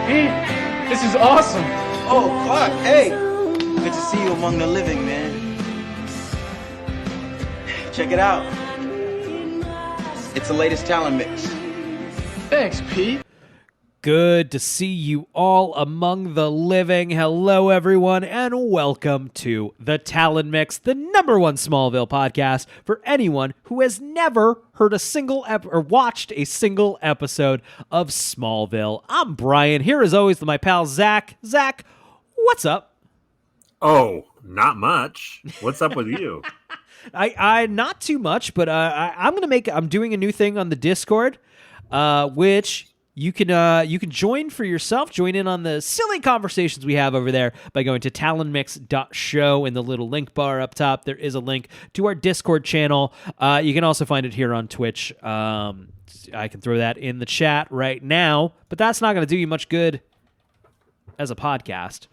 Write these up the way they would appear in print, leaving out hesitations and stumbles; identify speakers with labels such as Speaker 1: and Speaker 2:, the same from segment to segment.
Speaker 1: Man, this is awesome.
Speaker 2: Oh, Clark, hey. Good to see you among the living, man. Check it out. It's the latest talent mix.
Speaker 1: Thanks, Pete.
Speaker 3: Good to see you all among the living. Hello, everyone, and welcome to the Talon Mix, the number one Smallville podcast for anyone who has never heard a single or watched a single episode of Smallville. I'm Brian. Here, as always, with my pal Zach. Zach, what's up?
Speaker 4: Oh, not much. What's up with you?
Speaker 3: I not too much, but I'm doing a new thing on the Discord, which you can join for yourself. Join in on the silly conversations we have over there by going to talonmix.show in the little link bar up top. There is a link to our Discord channel. You can also find it here on Twitch. I can throw that in the chat right now, but that's not going to do you much good as a podcast.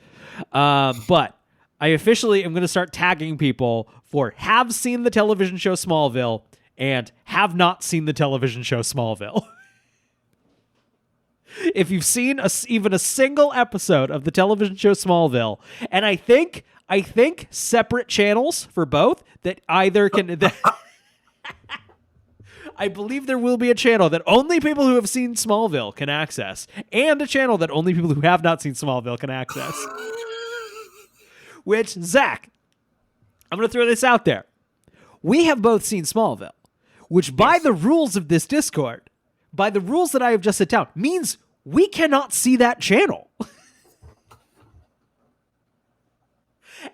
Speaker 3: But I officially am going to start tagging people for have seen the television show Smallville and have not seen the television show Smallville. If you've seen even a single episode of the television show Smallville, and I think separate channels for both that either can... I believe there will be a channel that only people who have seen Smallville can access, and a channel that only people who have not seen Smallville can access. Which, Zach, I'm going to throw this out there. We have both seen Smallville, which by the rules of this Discord, by the rules that I have just set down, means we cannot see that channel.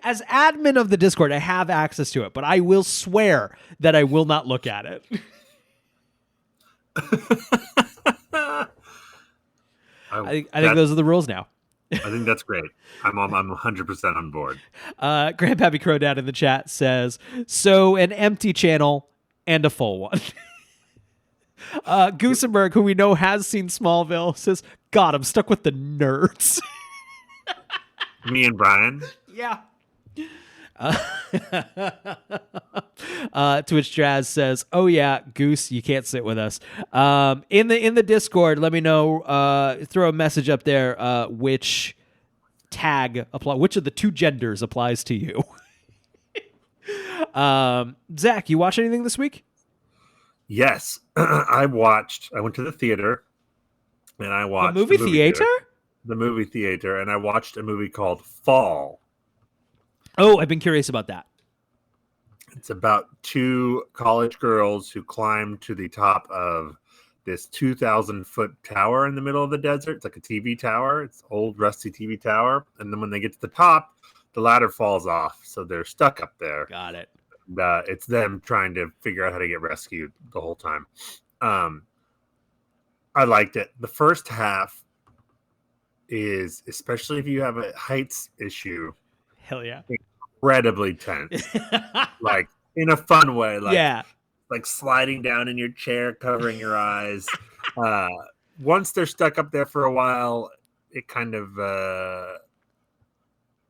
Speaker 3: As admin of the Discord, I have access to it, but I will swear that I will not look at it. I think those are the rules now.
Speaker 4: I think that's great. I'm 100% on board.
Speaker 3: Grandpappy Crowdad in the chat says, so an empty channel and a full one. Goosenberg, who we know has seen Smallville, says, God, I'm stuck with the nerds.
Speaker 4: Me and Brian?
Speaker 3: Yeah. Twitch Jazz says, oh yeah, Goose, you can't sit with us. In the Discord, let me know, throw a message up there, which of the two genders applies to you. Zach, you watch anything this week?
Speaker 4: Yes. I went to the theater and I watched
Speaker 3: the movie theater,
Speaker 4: and I watched a movie called Fall.
Speaker 3: Oh, I've been curious about that.
Speaker 4: It's about two college girls who climb to the top of this 2,000-foot tower in the middle of the desert. It's like a TV tower. It's an old, rusty TV tower. And then when they get to the top, the ladder falls off. So they're stuck up there.
Speaker 3: Got it.
Speaker 4: It's them trying to figure out how to get rescued the whole time. I liked it. The first half is, especially if you have a heights issue,
Speaker 3: hell yeah,
Speaker 4: incredibly tense. Like in a fun way. Like,
Speaker 3: yeah.
Speaker 4: Like sliding down in your chair, covering your eyes. Once they're stuck up there for a while, it kind of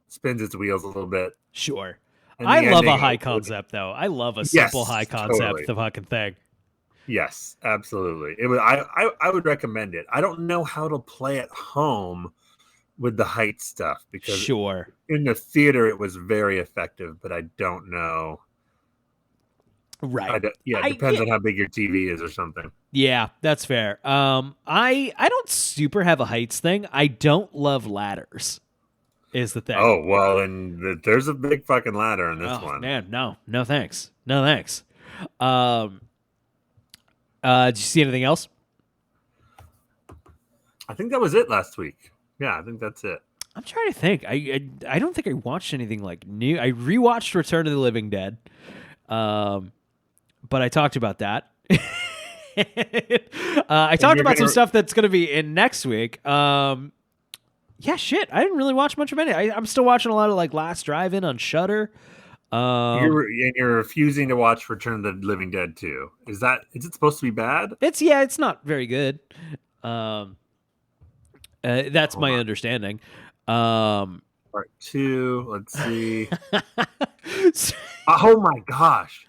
Speaker 4: spins its wheels a little bit.
Speaker 3: Sure. I love a high concept, though. I love a simple high concept
Speaker 4: totally.
Speaker 3: Fucking thing.
Speaker 4: Yes, absolutely. It was. I would recommend it. I don't know how to play at home with the height stuff because
Speaker 3: sure,
Speaker 4: in the theater it was very effective, but I don't know.
Speaker 3: Right.
Speaker 4: It depends on how big your TV is or something.
Speaker 3: Yeah, that's fair. I don't super have a heights thing. I don't love ladders. Is the thing.
Speaker 4: Oh, well, and there's a big fucking ladder in this one.
Speaker 3: Man, no thanks. No thanks. Did you see anything else?
Speaker 4: I think that was it last week. Yeah, I think that's it.
Speaker 3: I'm trying to think. I don't think I watched anything like new. I rewatched Return of the Living Dead. But I talked about that. I talked about some stuff that's going to be in next week. Yeah, shit. I didn't really watch much of any. I'm still watching a lot of like Last Drive-In on Shudder.
Speaker 4: You're refusing to watch Return of the Living Dead 2. Is it supposed to be bad?
Speaker 3: It's not very good. That's my understanding.
Speaker 4: Part 2. Let's see. Oh my gosh.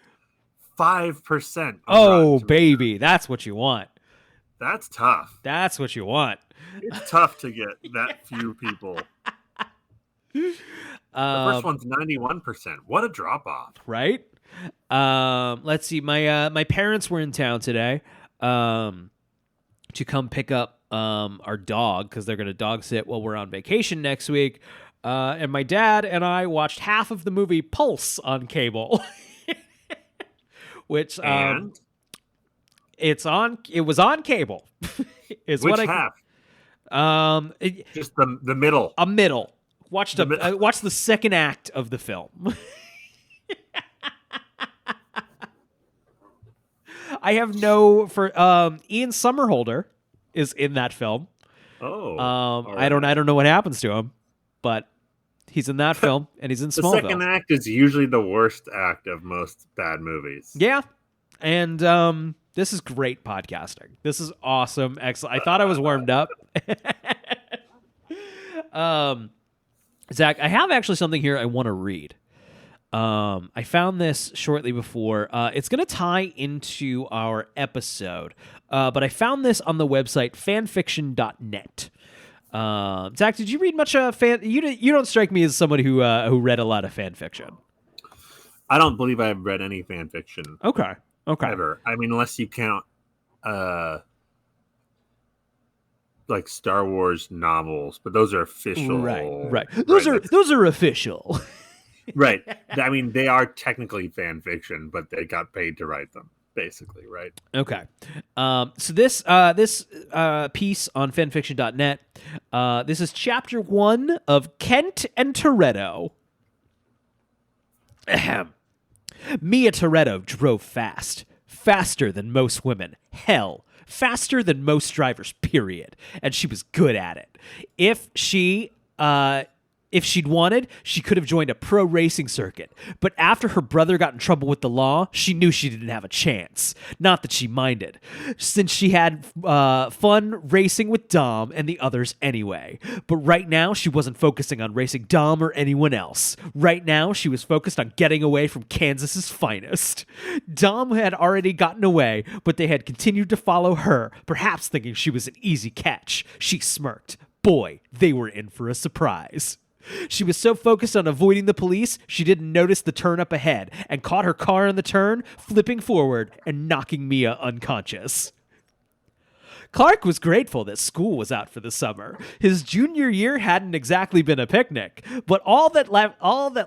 Speaker 4: 5%.
Speaker 3: Oh baby, that's what you want.
Speaker 4: That's tough.
Speaker 3: That's what you want.
Speaker 4: It's tough to get that few people. The first one's 91%. What a drop off.
Speaker 3: Right? Let's see. My parents were in town today to come pick up our dog because they're going to dog sit while we're on vacation next week. And my dad and I watched half of the movie Pulse on cable, which it was on cable.
Speaker 4: Which half? Just the middle.
Speaker 3: A middle. Watched the second act of the film. I have Ian Somerhalder is in that film.
Speaker 4: Oh,
Speaker 3: I don't know what happens to him, but he's in that film and he's in Smallville.
Speaker 4: The second act is usually the worst act of most bad movies.
Speaker 3: Yeah, and this is great podcasting. This is awesome, excellent. I thought I was warmed up. Zach, I have actually something here I want to read. I found this shortly before. It's going to tie into our episode, but I found this on the website fanfiction.net. Zach, did you read much fan? You don't strike me as somebody who read a lot of fan fiction.
Speaker 4: I don't believe I've read any fan fiction.
Speaker 3: Okay.
Speaker 4: Ever. I mean, unless you count like Star Wars novels, but those are official.
Speaker 3: Right. Those are official.
Speaker 4: Right. I mean, they are technically fan fiction, but they got paid to write them, basically, right?
Speaker 3: Okay. So this piece on fanfiction.net, this is chapter 1 of Kent and Toretto. Ahem. Mia Toretto drove fast. Faster than most women. Hell, faster than most drivers, period. And she was good at it. If she'd wanted, she could have joined a pro racing circuit. But after her brother got in trouble with the law, she knew she didn't have a chance. Not that she minded, since she had fun racing with Dom and the others anyway. But right now, she wasn't focusing on racing Dom or anyone else. Right now, she was focused on getting away from Kansas's finest. Dom had already gotten away, but they had continued to follow her, perhaps thinking she was an easy catch. She smirked. Boy, they were in for a surprise. She was so focused on avoiding the police, she didn't notice the turn up ahead and caught her car in the turn, flipping forward and knocking Mia unconscious. Clark was grateful that school was out for the summer. His junior year hadn't exactly been a picnic, but all that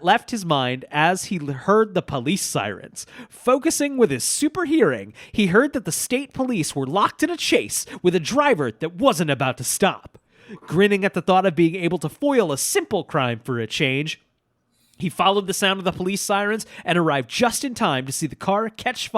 Speaker 3: left his mind as he heard the police sirens. Focusing with his super hearing, he heard that the state police were locked in a chase with a driver that wasn't about to stop. Grinning at the thought of being able to foil a simple crime for a change, he followed the sound of the police sirens and arrived just in time to see the car catch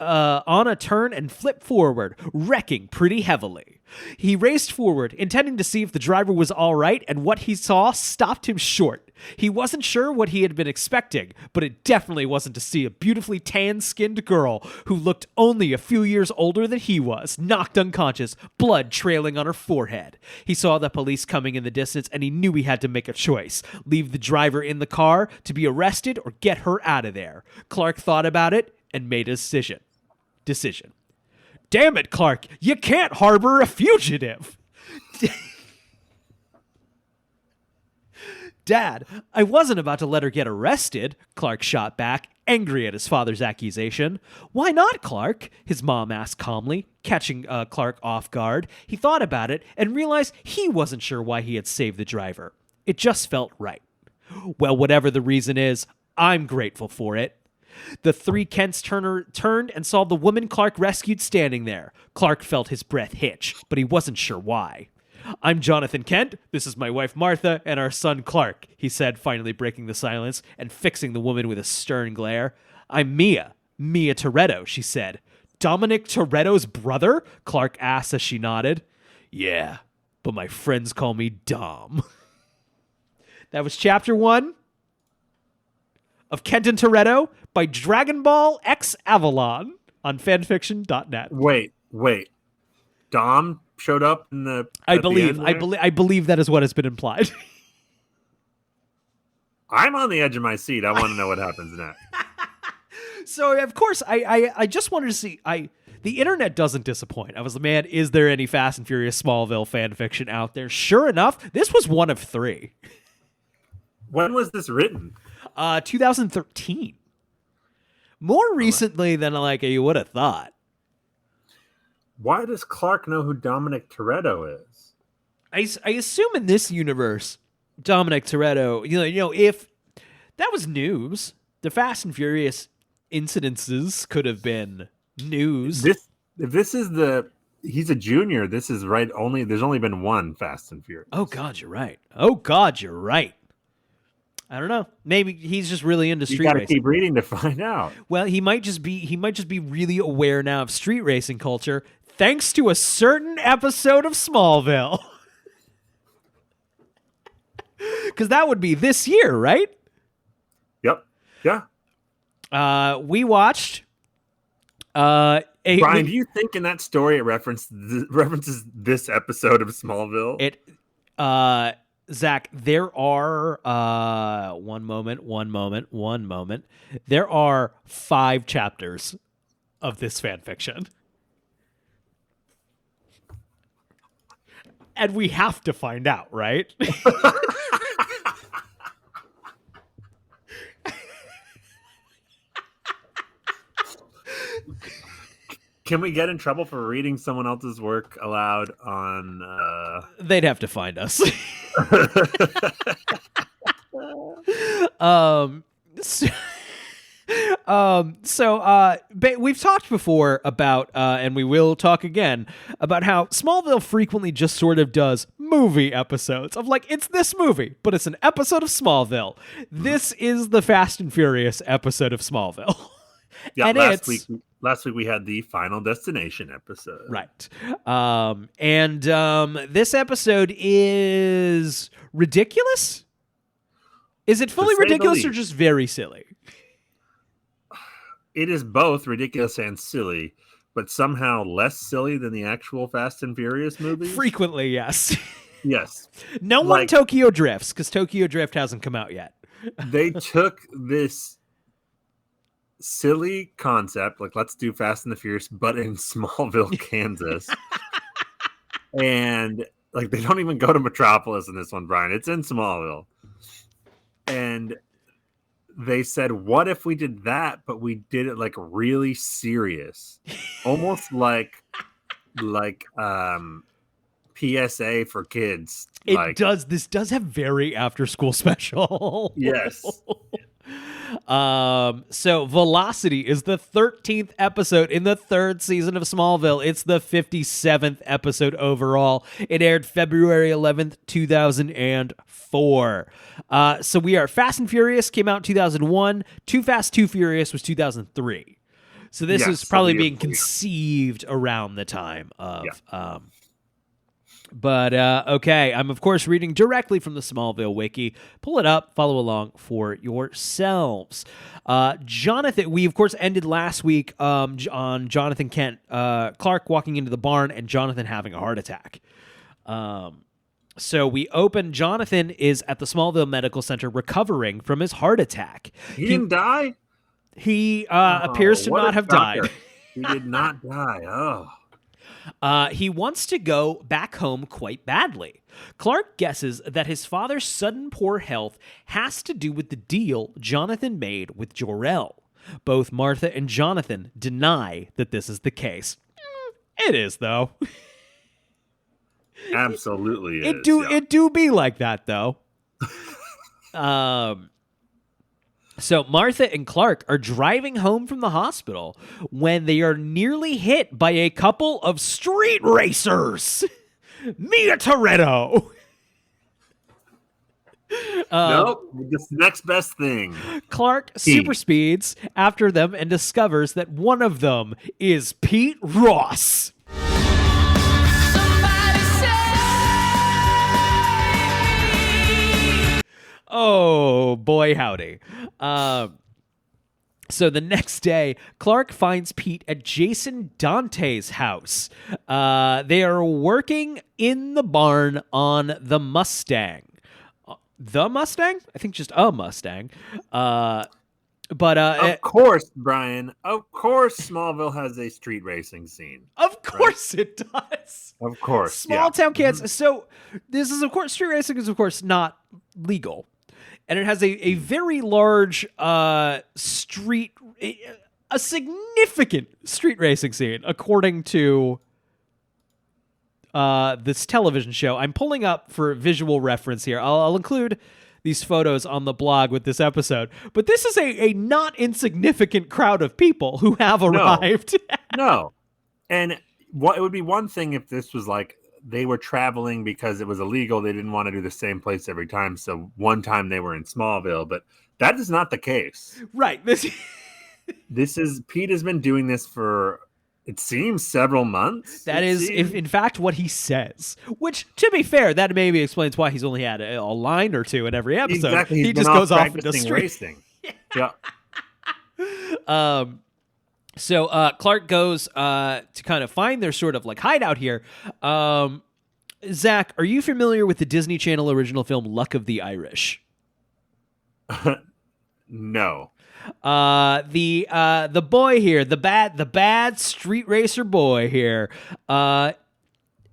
Speaker 3: on a turn and flip forward, wrecking pretty heavily. He raced forward, intending to see if the driver was all right, and what he saw stopped him short. He wasn't sure what he had been expecting, but it definitely wasn't to see a beautifully tan-skinned girl who looked only a few years older than he was, knocked unconscious, blood trailing on her forehead. He saw the police coming in the distance, and he knew he had to make a choice: leave the driver in the car to be arrested or get her out of there. Clark thought about it and made a decision. Damn it, Clark, you can't harbor a fugitive. Dad, I wasn't about to let her get arrested, Clark shot back, angry at his father's accusation. Why not, Clark? His mom asked calmly, catching Clark off guard. He thought about it and realized he wasn't sure why he had saved the driver. It just felt right. Well, whatever the reason is, I'm grateful for it. The three Kents turned and saw the woman Clark rescued standing there. Clark felt his breath hitch, but he wasn't sure why. I'm Jonathan Kent, this is my wife Martha, and our son Clark, he said, finally breaking the silence and fixing the woman with a stern glare. I'm Mia Toretto, she said. Dominic Toretto's brother? Clark asked as she nodded. Yeah, but my friends call me Dom. That was chapter 1 of Kent and Toretto by Dragon Ball X Avalon on fanfiction.net.
Speaker 4: Wait. Dom showed up in the
Speaker 3: I believe that is what has been implied.
Speaker 4: I'm on the edge of my seat. I want to know what happens next.
Speaker 3: So of course I just wanted to see The internet doesn't disappoint. I was like, man, is there any Fast and Furious Smallville fan fiction out there? Sure enough, this was one of 3.
Speaker 4: When was this written?
Speaker 3: 2013. More recently than like you would have thought.
Speaker 4: Why does Clark know who Dominic Toretto is?
Speaker 3: I assume in this universe, Dominic Toretto, you know, if that was news, the Fast and Furious incidences could have been news.
Speaker 4: If this is he's a junior. This is right. There's only been one Fast and Furious.
Speaker 3: Oh God, you're right. I don't know. Maybe he's just really into street
Speaker 4: racing. You got to
Speaker 3: racing.
Speaker 4: keep reading to find out.
Speaker 3: Well, he might just be really aware now of street racing culture, thanks to a certain episode of Smallville. Because that would be this year, right?
Speaker 4: Yep. Yeah.
Speaker 3: We watched.
Speaker 4: Brian, do you think in that story it references this episode of Smallville?
Speaker 3: Zach, there are one moment. There are 5 chapters of this fan fiction. And we have to find out, right?
Speaker 2: Can we get in trouble for reading someone else's work aloud on...
Speaker 3: They'd have to find us. We've talked before about, and we will talk again, about how Smallville frequently just sort of does movie episodes of like, it's this movie, but it's an episode of Smallville. This is the Fast and Furious episode of Smallville.
Speaker 2: Yeah,
Speaker 3: and
Speaker 2: last week we had the Final Destination episode.
Speaker 3: Right. This episode is ridiculous? Is it fully ridiculous or just very silly?
Speaker 2: It is both ridiculous and silly, but somehow less silly than the actual Fast and Furious movies.
Speaker 3: Frequently, yes.
Speaker 2: Yes.
Speaker 3: No one Tokyo Drifts, because Tokyo Drift hasn't come out yet.
Speaker 2: They took this silly concept, like let's do Fast and the Furious, but in Smallville, Kansas. And like they don't even go to Metropolis in this one, Brian. It's in Smallville. And they said, what if we did that, but we did it like really serious? Almost like PSA for kids.
Speaker 3: This does have very after school special.
Speaker 2: Yes.
Speaker 3: So Velocity is the 13th episode in the 3rd season of Smallville. It's the 57th episode overall. It aired February 11th, 2004. So we are Fast and Furious came out in 2001. Too Fast, Too Furious was 2003. So this is probably being conceived around the time of...
Speaker 2: Yeah.
Speaker 3: Okay, I'm of course reading directly from the Smallville wiki. Pull it up, follow along for yourselves. Jonathan, we of course ended last week on Jonathan Kent, Clark walking into the barn and Jonathan having a heart attack. So we open, Jonathan is at the Smallville Medical Center recovering from his heart attack.
Speaker 2: He didn't die?
Speaker 3: He appears to not have died.
Speaker 2: He did not die. Oh.
Speaker 3: He wants to go back home quite badly. Clark guesses that his father's sudden poor health has to do with the deal Jonathan made with Jor-El. Both Martha and Jonathan deny that this is the case. It is, though.
Speaker 2: Absolutely
Speaker 3: It do be like that, though. So Martha and Clark are driving home from the hospital when they are nearly hit by a couple of street racers. Mia Toretto.
Speaker 2: Nope, it's the next best thing.
Speaker 3: Clark super speeds after them and discovers that one of them is Pete Ross. Oh, boy, howdy. So the next day, Clark finds Pete at Jason Dante's house. They are working in the barn on the Mustang. The Mustang? I think just a Mustang. But
Speaker 2: Of course, Brian. Of course, Smallville has a street racing scene.
Speaker 3: of course it does.
Speaker 2: Of course,
Speaker 3: Small town kids. So this is, of course, street racing is, of course, not legal. And it has a very large a significant street racing scene, according to this television show. I'm pulling up for visual reference here. I'll include these photos on the blog with this episode. But this is a not insignificant crowd of people who have arrived.
Speaker 2: No. And it would be one thing if this was like they were traveling because it was illegal. They didn't want to do the same place every time. So one time they were in Smallville, but that is not the case.
Speaker 3: Right.
Speaker 2: Pete has been doing this for, it seems, several months.
Speaker 3: That is, in fact, what he says. Which, to be fair, that maybe explains why he's only had a line or two in every episode.
Speaker 2: Exactly.
Speaker 3: He just goes off into street
Speaker 2: racing. Yeah.
Speaker 3: So Clark goes to kind of find their sort of like hideout here. Zach, are you familiar with the Disney Channel original film Luck of the Irish?
Speaker 2: No.
Speaker 3: The boy here, the bad street racer boy here,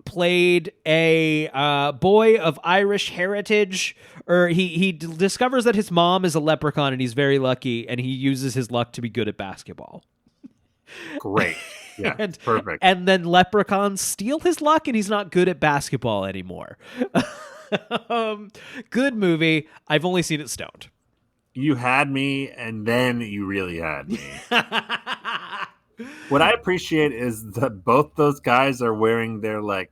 Speaker 3: played a boy of Irish heritage, or he discovers that his mom is a leprechaun and he's very lucky, and he uses his luck to be good at basketball.
Speaker 2: Great. Yeah,
Speaker 3: and,
Speaker 2: perfect.
Speaker 3: And then leprechauns steal his luck and he's not good at basketball anymore. Good movie. I've only seen it stoned.
Speaker 2: You had me, and then you really had me. What I appreciate is that both those guys are wearing their, like,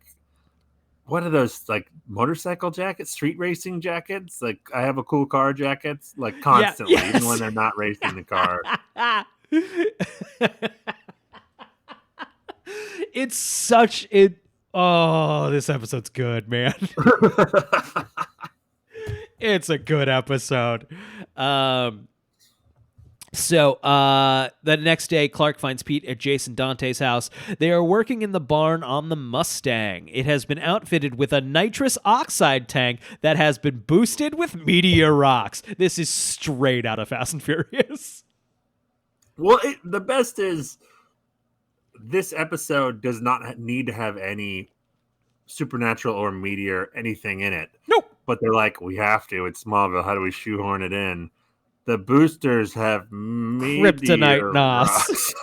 Speaker 2: what are those, like, motorcycle jackets, street racing jackets? Like, I have a cool car jackets, like, constantly, even when they're not racing the car.
Speaker 3: It's such it. Oh, this episode's good, man. It's a good episode. So the next day, Clark finds Pete at Jason Dante's house. They are working in the barn on the Mustang. It has been outfitted with a nitrous oxide tank that has been boosted with meteor rocks. This is straight out of Fast and Furious.
Speaker 2: Well, the best is this episode does not need to have any supernatural or meteor anything in it.
Speaker 3: Nope.
Speaker 2: But they're like, we have to. It's Smallville. How do we shoehorn it in? The boosters have
Speaker 3: kryptonite
Speaker 2: rocks.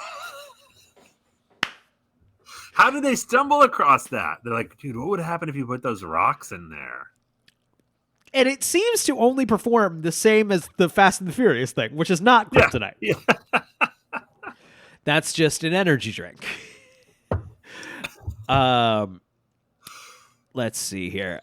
Speaker 2: How did they stumble across that? They're like, dude, what would happen if you put those rocks in there?
Speaker 3: And it seems to only perform the same as the Fast and the Furious thing, which is not kryptonite.
Speaker 2: Yeah.
Speaker 3: That's just an energy drink. Let's see here.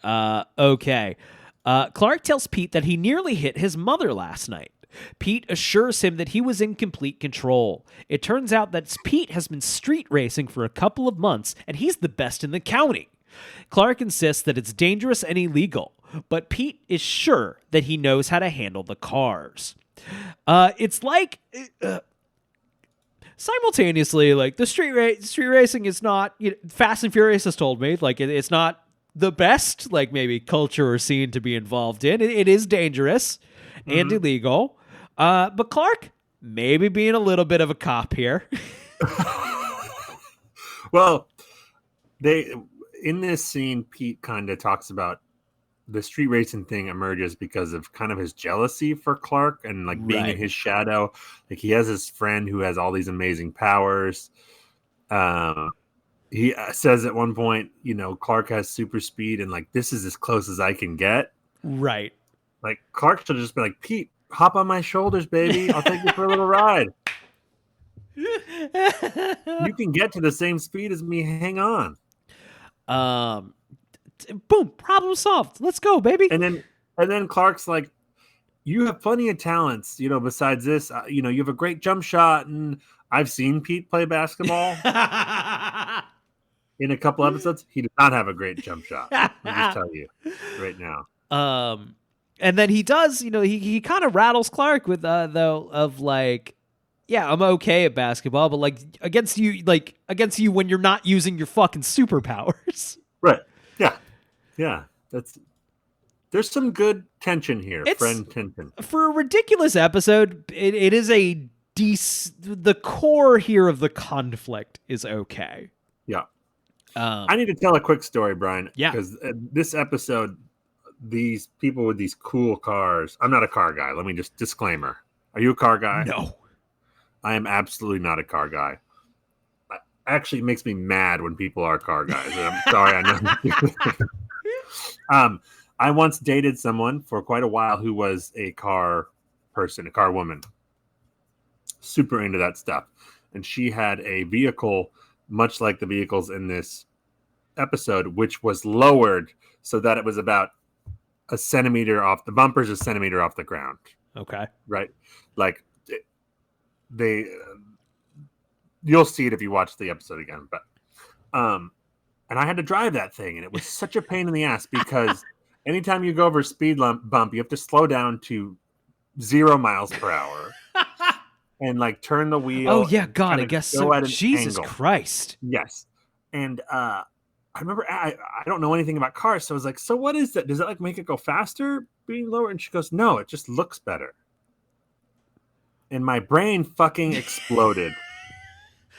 Speaker 3: Okay. Clark tells Pete that he nearly hit his mother last night. Pete assures him that he was in complete control. It turns out that Pete has been street racing for a couple of months, and he's the best in the county. Clark insists that it's dangerous and illegal, but Pete is sure that he knows how to handle the cars. It's like... simultaneously, like, the street racing is not... Fast and Furious has told me, like, it's not the best, like, maybe culture or scene to be involved in. It is dangerous and illegal. But Clark, maybe being a little bit of a cop here.
Speaker 2: Well, in this scene, Pete kind of talks about the street racing thing emerges because of kind of his jealousy for Clark and like being in his shadow. Like he has this friend who has all these amazing powers. He says at one point, Clark has super speed and like, this is as close as I can get.
Speaker 3: Right.
Speaker 2: Like Clark should just be like, Pete, hop on my shoulders, baby. I'll take you for a little ride. You can get to the same speed as me. Hang on.
Speaker 3: Boom, problem solved. Let's go, baby.
Speaker 2: And then Clark's like, you have plenty of talents, besides this, you have a great jump shot. And I've seen Pete play basketball in a couple episodes. He did not have a great jump shot. I'll just tell you right now.
Speaker 3: And then he does, he kind of rattles Clark with, though, of like, yeah, I'm okay at basketball, but like against you when you're not using your fucking superpowers.
Speaker 2: Right. Yeah. Yeah. There's some good tension here, friend tension.
Speaker 3: For a ridiculous episode, it is the core here of the conflict is okay.
Speaker 2: Yeah. I need to tell a quick story, Brian.
Speaker 3: Yeah.
Speaker 2: Because this episode, these people with these cool cars. I'm not a car guy. Let me just disclaimer. Are you a car guy?
Speaker 3: No.
Speaker 2: I am absolutely not a car guy. Actually, it makes me mad when people are car guys. I'm sorry. I know. I once dated someone for quite a while who was a car person, a car woman. Super into that stuff. And she had a vehicle, much like the vehicles in this episode, which was lowered so that it was about a centimeter off. The bumper's a centimeter off the ground.
Speaker 3: Okay.
Speaker 2: Right? Like, you'll see it if you watch the episode again. But, and I had to drive that thing, and it was such a pain in the ass because anytime you go over a speed bump, you have to slow down to 0 miles per hour and like turn the wheel.
Speaker 3: Oh yeah, God, I guess so. Jesus
Speaker 2: angle.
Speaker 3: Christ.
Speaker 2: Yes. And I remember I don't know anything about cars, so I was like, so what is that? Does that like make it go faster being lower? And she goes, no, it just looks better. And my brain fucking exploded.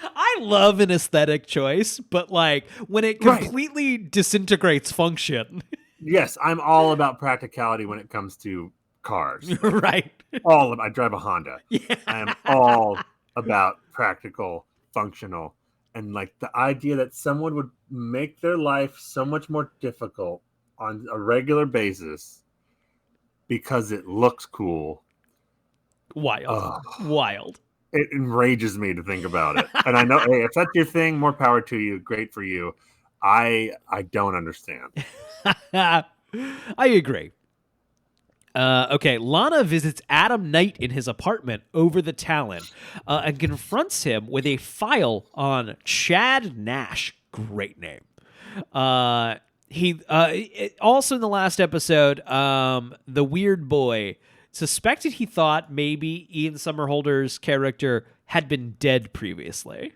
Speaker 3: I love an aesthetic choice, but like when it completely disintegrates function.
Speaker 2: Yes, I'm all about practicality when it comes to cars.
Speaker 3: Right.
Speaker 2: I drive a Honda.
Speaker 3: Yeah.
Speaker 2: I am all about practical, functional, and like the idea that someone would make their life so much more difficult on a regular basis because it looks cool.
Speaker 3: Wild.
Speaker 2: It enrages me to think about it. And I know, hey, if that's your thing, more power to you. Great for you. I don't understand.
Speaker 3: I agree. Okay, Lana visits Adam Knight in his apartment over the Talon and confronts him with a file on Chad Nash. Great name. Also in the last episode, the weird boy suspected he thought maybe Ian Somerhalder's character had been dead previously.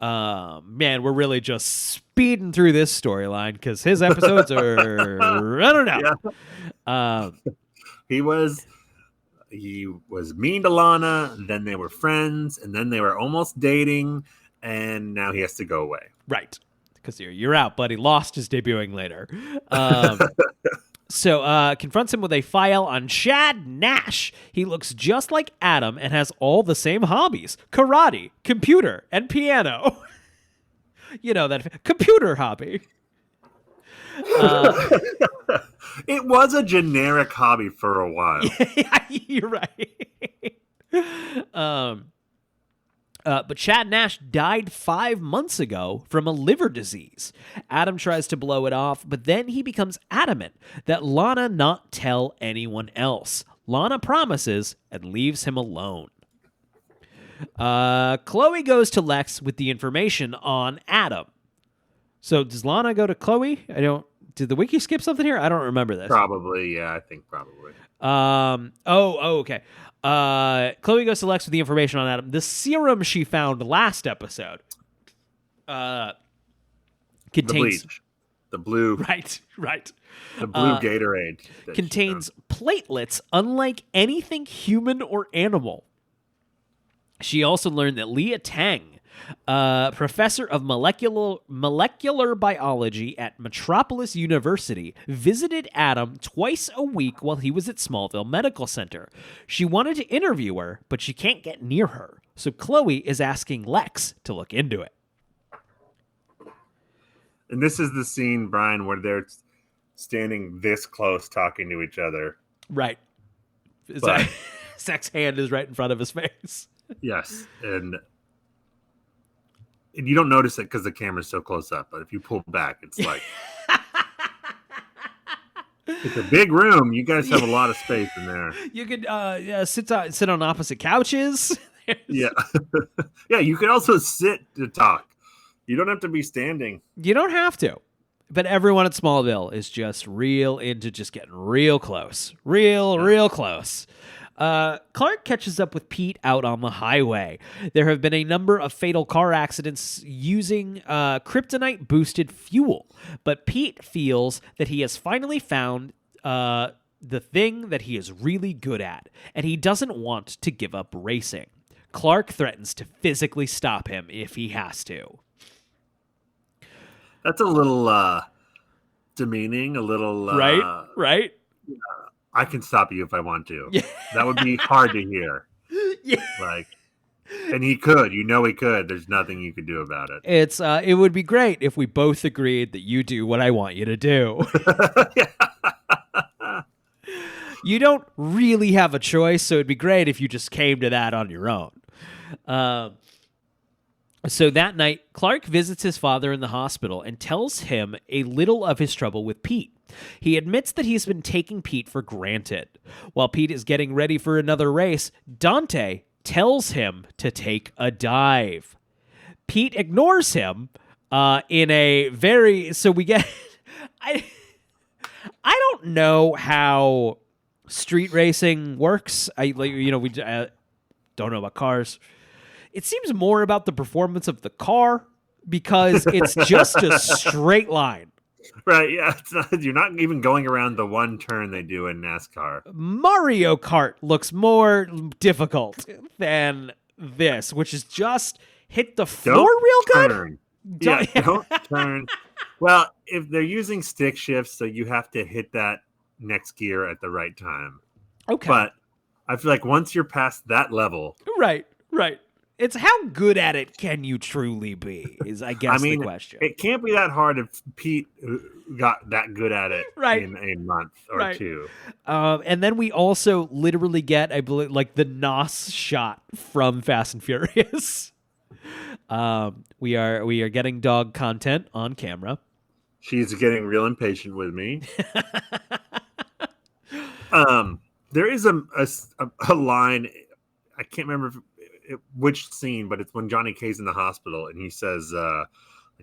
Speaker 3: Man, we're really just speeding through this storyline because his episodes are I don't know.
Speaker 2: Yeah. He was mean to Lana, then they were friends, and then they were almost dating, and now he has to go away.
Speaker 3: Right. Because you're out, buddy. Lost is debuting later. So confronts him with a file on Chad Nash. He looks just like Adam and has all the same hobbies: karate, computer, and piano. You know, that computer hobby.
Speaker 2: It was a generic hobby for a while.
Speaker 3: Yeah, you're right. But Chad Nash died 5 months ago from a liver disease. Adam tries to blow it off, but then he becomes adamant that Lana not tell anyone else. Lana promises and leaves him alone. Chloe goes to Lex with the information on Adam. So does Lana go to Chloe? Did the wiki skip something here? I don't remember this.
Speaker 2: Probably, yeah, I think probably.
Speaker 3: Okay. Chloe goes to Lex with the information on Adam. The serum she found last episode contains
Speaker 2: the blue.
Speaker 3: Right.
Speaker 2: The blue Gatorade
Speaker 3: contains platelets unlike anything human or animal. She also learned that Leah Tang, professor of molecular biology at Metropolis University, visited Adam twice a week while he was at Smallville Medical Center. She wanted to interview her, but she can't get near her. So Chloe is asking Lex to look into it.
Speaker 2: And this is the scene, Brian, where they're standing this close talking to each other.
Speaker 3: Right. Zach's hand is right in front of his face.
Speaker 2: Yes. And you don't notice it because the camera's so close up, but if you pull back, it's like it's a big room. You guys have a lot of space in there.
Speaker 3: You could sit on opposite couches.
Speaker 2: Yeah. Yeah, you can also sit to talk. You don't have to be standing.
Speaker 3: You don't have to. But everyone at Smallville is just real into just getting real close. Real close. Clark catches up with Pete out on the highway. There have been a number of fatal car accidents using kryptonite-boosted fuel, but Pete feels that he has finally found the thing that he is really good at, and he doesn't want to give up racing. Clark threatens to physically stop him if he has to.
Speaker 2: That's a little demeaning, a little
Speaker 3: right.
Speaker 2: I can stop you if I want to.
Speaker 3: Yeah.
Speaker 2: That would be hard to hear.
Speaker 3: Yeah.
Speaker 2: Like, and he could, he could. There's nothing you could do about it.
Speaker 3: It would be great if we both agreed that you do what I want you to do. You don't really have a choice, so it'd be great if you just came to that on your own. So that night, Clark visits his father in the hospital and tells him a little of his trouble with Pete. He admits that he's been taking Pete for granted. While Pete is getting ready for another race, Dante tells him to take a dive. Pete ignores him in a very... So we get... I don't know how street racing works. We don't know about cars. It seems more about the performance of the car because it's just a straight line.
Speaker 2: Right, yeah. You're not even going around the one turn they do in NASCAR.
Speaker 3: Mario Kart looks more difficult than this, which is just hit the floor real good.
Speaker 2: Don't turn. Well, if they're using stick shifts, so you have to hit that next gear at the right time.
Speaker 3: Okay.
Speaker 2: But I feel like once you're past that level...
Speaker 3: Right. It's how good at it can you truly be, is I guess the question.
Speaker 2: It can't be that hard if Pete got that good at it in a month or two.
Speaker 3: And then we also literally get, I believe, like the NOS shot from Fast and Furious. We are getting dog content on camera. She's
Speaker 2: getting real impatient with me. There is a line, I can't remember which scene, but it's when Johnny K's in the hospital and he says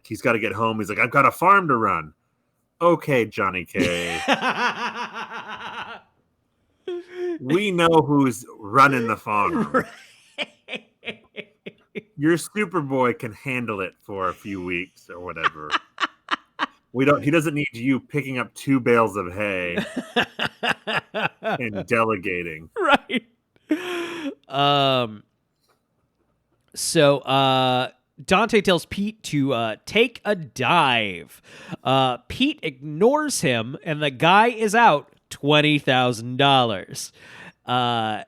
Speaker 2: he's got to get home. He's like, I've got a farm to run. Okay, Johnny K. We know who's running the farm. Your Superboy can handle it for a few weeks or whatever. He doesn't need you picking up 2 bales of hay and delegating.
Speaker 3: Right. So Dante tells Pete to take a dive. Pete ignores him, and the guy is out $20,000.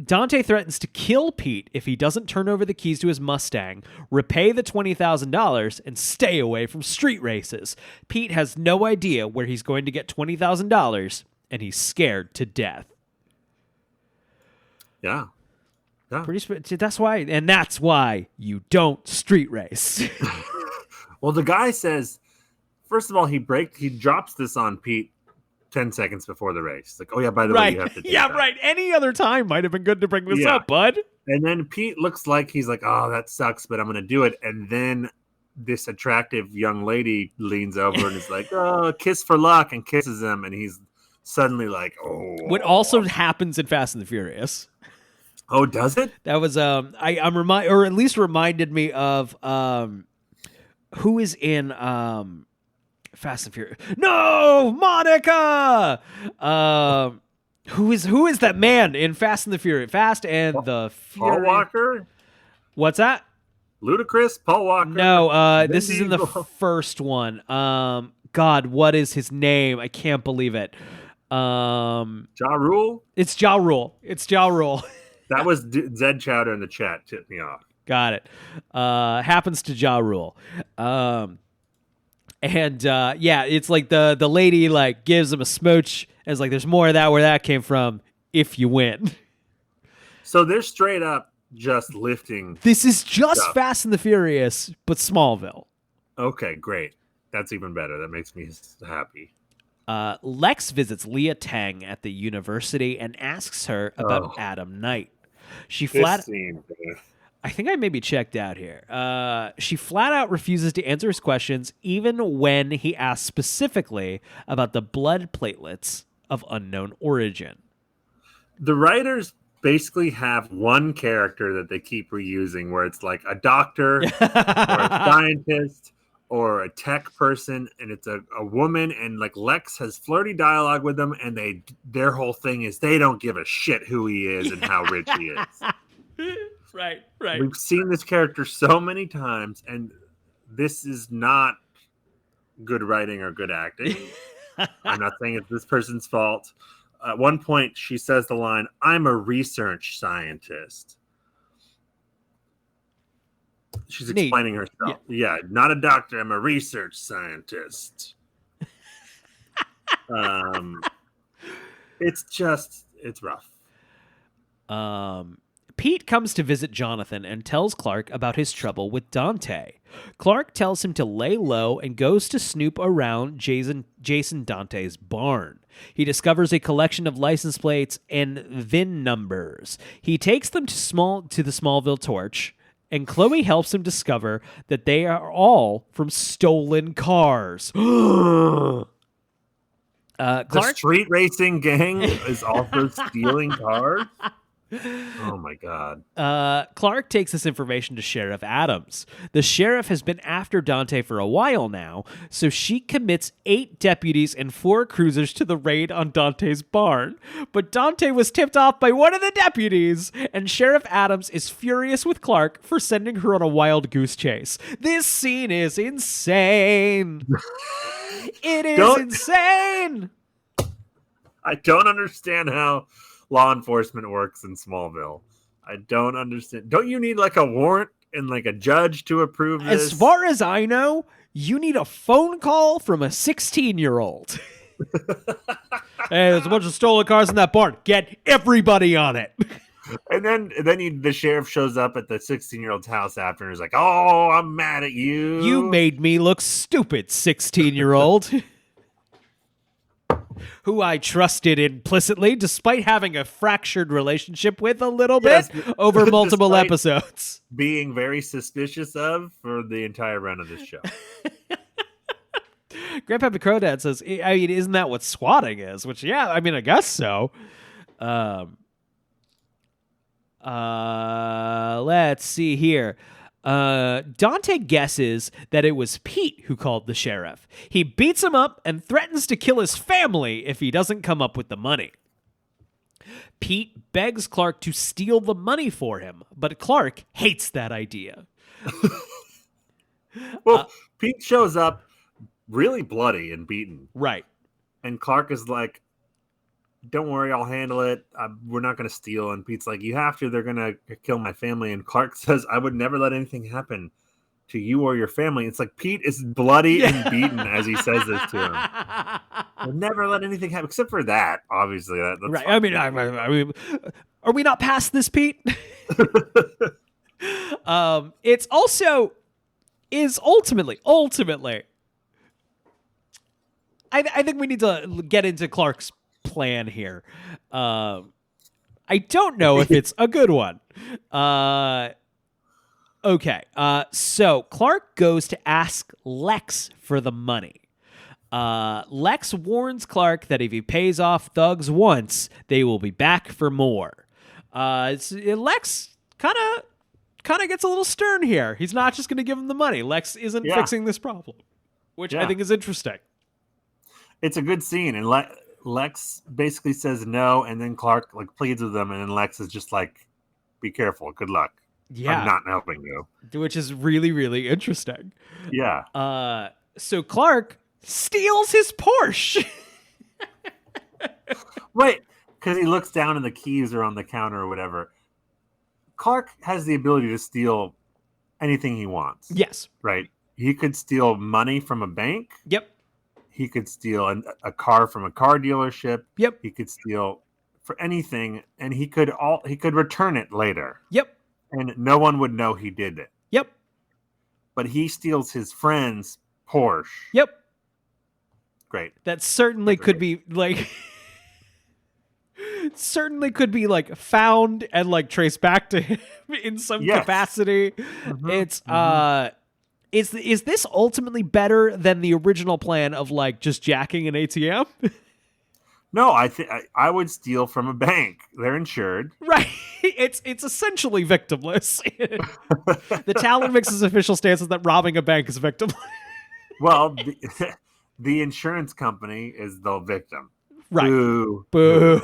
Speaker 3: Dante threatens to kill Pete if he doesn't turn over the keys to his Mustang, repay the $20,000, and stay away from street races. Pete has no idea where he's going to get $20,000, and he's scared to death.
Speaker 2: Yeah.
Speaker 3: That's why you don't street race.
Speaker 2: Well, the guy says, first of all, he drops this on Pete 10 seconds before the race. Like, oh yeah, by the way, you have to do that.
Speaker 3: Right. Any other time might have been good to bring this up, bud.
Speaker 2: And then Pete looks like he's like, oh, that sucks, but I'm going to do it. And then this attractive young lady leans over and is like, oh, kiss for luck, and kisses him. And he's suddenly like, oh.
Speaker 3: What also happens in Fast and the Furious.
Speaker 2: Oh, does it?
Speaker 3: That was or at least reminded me of who is in Fast and Furious. No, Monica. Who is that man in Fast and the Furious? Fast and the Furious.
Speaker 2: Paul Walker.
Speaker 3: What's that?
Speaker 2: Ludacris. Paul Walker.
Speaker 3: No, this is in the first one. God, what is his name? I can't believe it.
Speaker 2: Ja Rule.
Speaker 3: It's Ja Rule.
Speaker 2: That was Zed Chowder in the chat tipped me off.
Speaker 3: Got it. Happens to Ja Rule. It's like the lady like gives him a smooch and is like, there's more of that where that came from if you win.
Speaker 2: So they're straight up just lifting.
Speaker 3: This is just
Speaker 2: stuff.
Speaker 3: Fast and the Furious, but Smallville.
Speaker 2: Okay, great. That's even better. That makes me happy.
Speaker 3: Lex visits Leah Tang at the university and asks her about Adam Knight. I think I may be checked out here. She flat out refuses to answer his questions, even when he asks specifically about the blood platelets of unknown origin.
Speaker 2: The writers basically have one character that they keep reusing, where it's like a doctor or a scientist or a tech person, and it's a woman, and like Lex has flirty dialogue with them, and their whole thing is they don't give a shit who he is and how rich he is.
Speaker 3: Right.
Speaker 2: We've seen this character so many times, and this is not good writing or good acting. I'm not saying it's this person's fault. At one point, she says the line, "I'm a research scientist." She's explaining herself. Yeah, not a doctor. I'm a research scientist. It's rough.
Speaker 3: Pete comes to visit Jonathan and tells Clark about his trouble with Dante. Clark tells him to lay low and goes to snoop around Jason Dante's barn. He discovers a collection of license plates and VIN numbers. He takes them to the Smallville Torch, and Chloe helps him discover that they are all from stolen cars.
Speaker 2: The street racing gang is also stealing cars? Oh my God.
Speaker 3: Clark takes this information to Sheriff Adams. The sheriff has been after Dante for a while now, so she commits 8 deputies and 4 cruisers to the raid on Dante's barn. But Dante was tipped off by one of the deputies, and Sheriff Adams is furious with Clark for sending her on a wild goose chase. This scene is insane. It is insane.
Speaker 2: I don't understand how law enforcement works in Smallville. I don't understand. Don't you need like a warrant and like a judge to approve this?
Speaker 3: As far as I know, you need a phone call from a 16-year-old. Hey, there's a bunch of stolen cars in that barn. Get everybody on it.
Speaker 2: And then the sheriff shows up at the 16-year-old's house after and is like, "Oh, I'm mad at you.
Speaker 3: You made me look stupid, 16-year-old." Who I trusted implicitly, despite having a fractured relationship with a little bit over multiple episodes.
Speaker 2: Being very suspicious of for the entire run of this show.
Speaker 3: Grandpappy Crawdad says, I mean, isn't that what swatting is? Which, yeah, I mean, I guess so. Let's see here. Dante guesses that it was Pete who called the sheriff. He beats him up and threatens to kill his family if he doesn't come up with the money. Pete begs Clark to steal the money for him, but Clark hates that idea.
Speaker 2: Well, Pete shows up really bloody and beaten.
Speaker 3: Right.
Speaker 2: And Clark is like, "Don't worry, I'll handle it. We're not going to steal." And Pete's like, "You have to. They're going to kill my family." And Clark says, "I would never let anything happen to you or your family." It's like Pete is bloody and beaten as he says this to him. "I'll never let anything happen," except for that, obviously. That's
Speaker 3: right.
Speaker 2: fine.
Speaker 3: I mean, are we not past this, Pete? It's also is ultimately. I think we need to get into Clark's plan here. I don't know if it's a good one. Okay. So Clark goes to ask Lex for the money. Lex warns Clark that if he pays off thugs once, they will be back for more. Lex kind of gets a little stern here. He's not just going to give him the money. Lex isn't fixing this problem, which I think is interesting. It's
Speaker 2: a good scene, and Lex basically says no, and then Clark like pleads with him, and then Lex is just like, "Be careful. Good luck.
Speaker 3: Yeah,
Speaker 2: I'm not helping you,"
Speaker 3: which is really, really interesting.
Speaker 2: Yeah.
Speaker 3: So Clark steals his Porsche.
Speaker 2: Wait, because he looks down and the keys are on the counter or whatever. Clark has the ability to steal anything he wants.
Speaker 3: Yes.
Speaker 2: Right. He could steal money from a bank.
Speaker 3: Yep.
Speaker 2: He could steal a car from a car dealership.
Speaker 3: Yep.
Speaker 2: He could steal for anything, and he could return it later.
Speaker 3: Yep.
Speaker 2: And no one would know he did it.
Speaker 3: Yep.
Speaker 2: But he steals his friend's Porsche.
Speaker 3: Yep.
Speaker 2: Great.
Speaker 3: That certainly could be like found and like traced back to him in some capacity. Mm-hmm. Is this ultimately better than the original plan of like just jacking an ATM?
Speaker 2: No, I would steal from a bank. They're insured.
Speaker 3: Right. It's essentially victimless. The Talon Mix's official stance is that robbing a bank is victimless.
Speaker 4: Well, the insurance company is the victim.
Speaker 3: Right.
Speaker 4: Boo.
Speaker 3: Boo.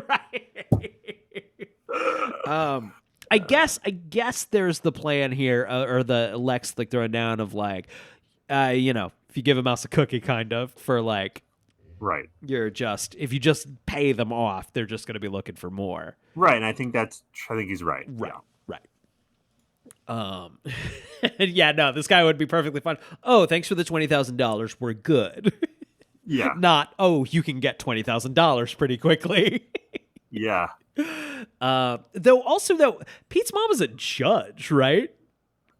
Speaker 3: Right. I guess there's the plan here, or the Lex like throwing down of like, if you give a mouse a cookie, kind of for like,
Speaker 4: right.
Speaker 3: if you just pay them off, they're just going to be looking for more.
Speaker 4: Right, and I think he's right.
Speaker 3: Right.
Speaker 4: Yeah.
Speaker 3: Right. Yeah, no, this guy would be perfectly fine. Oh, thanks for the $20,000. We're good.
Speaker 4: Yeah.
Speaker 3: Not, oh, you can get $20,000 pretty quickly.
Speaker 4: Yeah.
Speaker 3: Though, Pete's mom is a judge, right?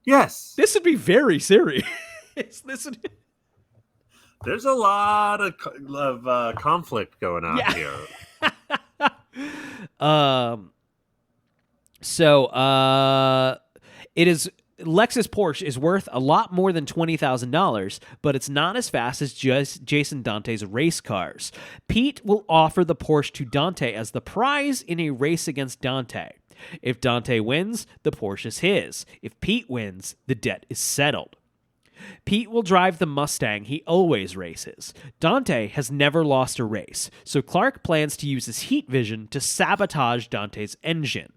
Speaker 4: Yes.
Speaker 3: This would be very serious.
Speaker 4: There's a lot of conflict going on here.
Speaker 3: It is Lex's Porsche is worth a lot more than $20,000, but it's not as fast as just Jason Dante's race cars. Pete will offer the Porsche to Dante as the prize in a race against Dante. If Dante wins, the Porsche is his. If Pete wins, the debt is settled. Pete will drive the Mustang he always races. Dante has never lost a race, so Clark plans to use his heat vision to sabotage Dante's engine.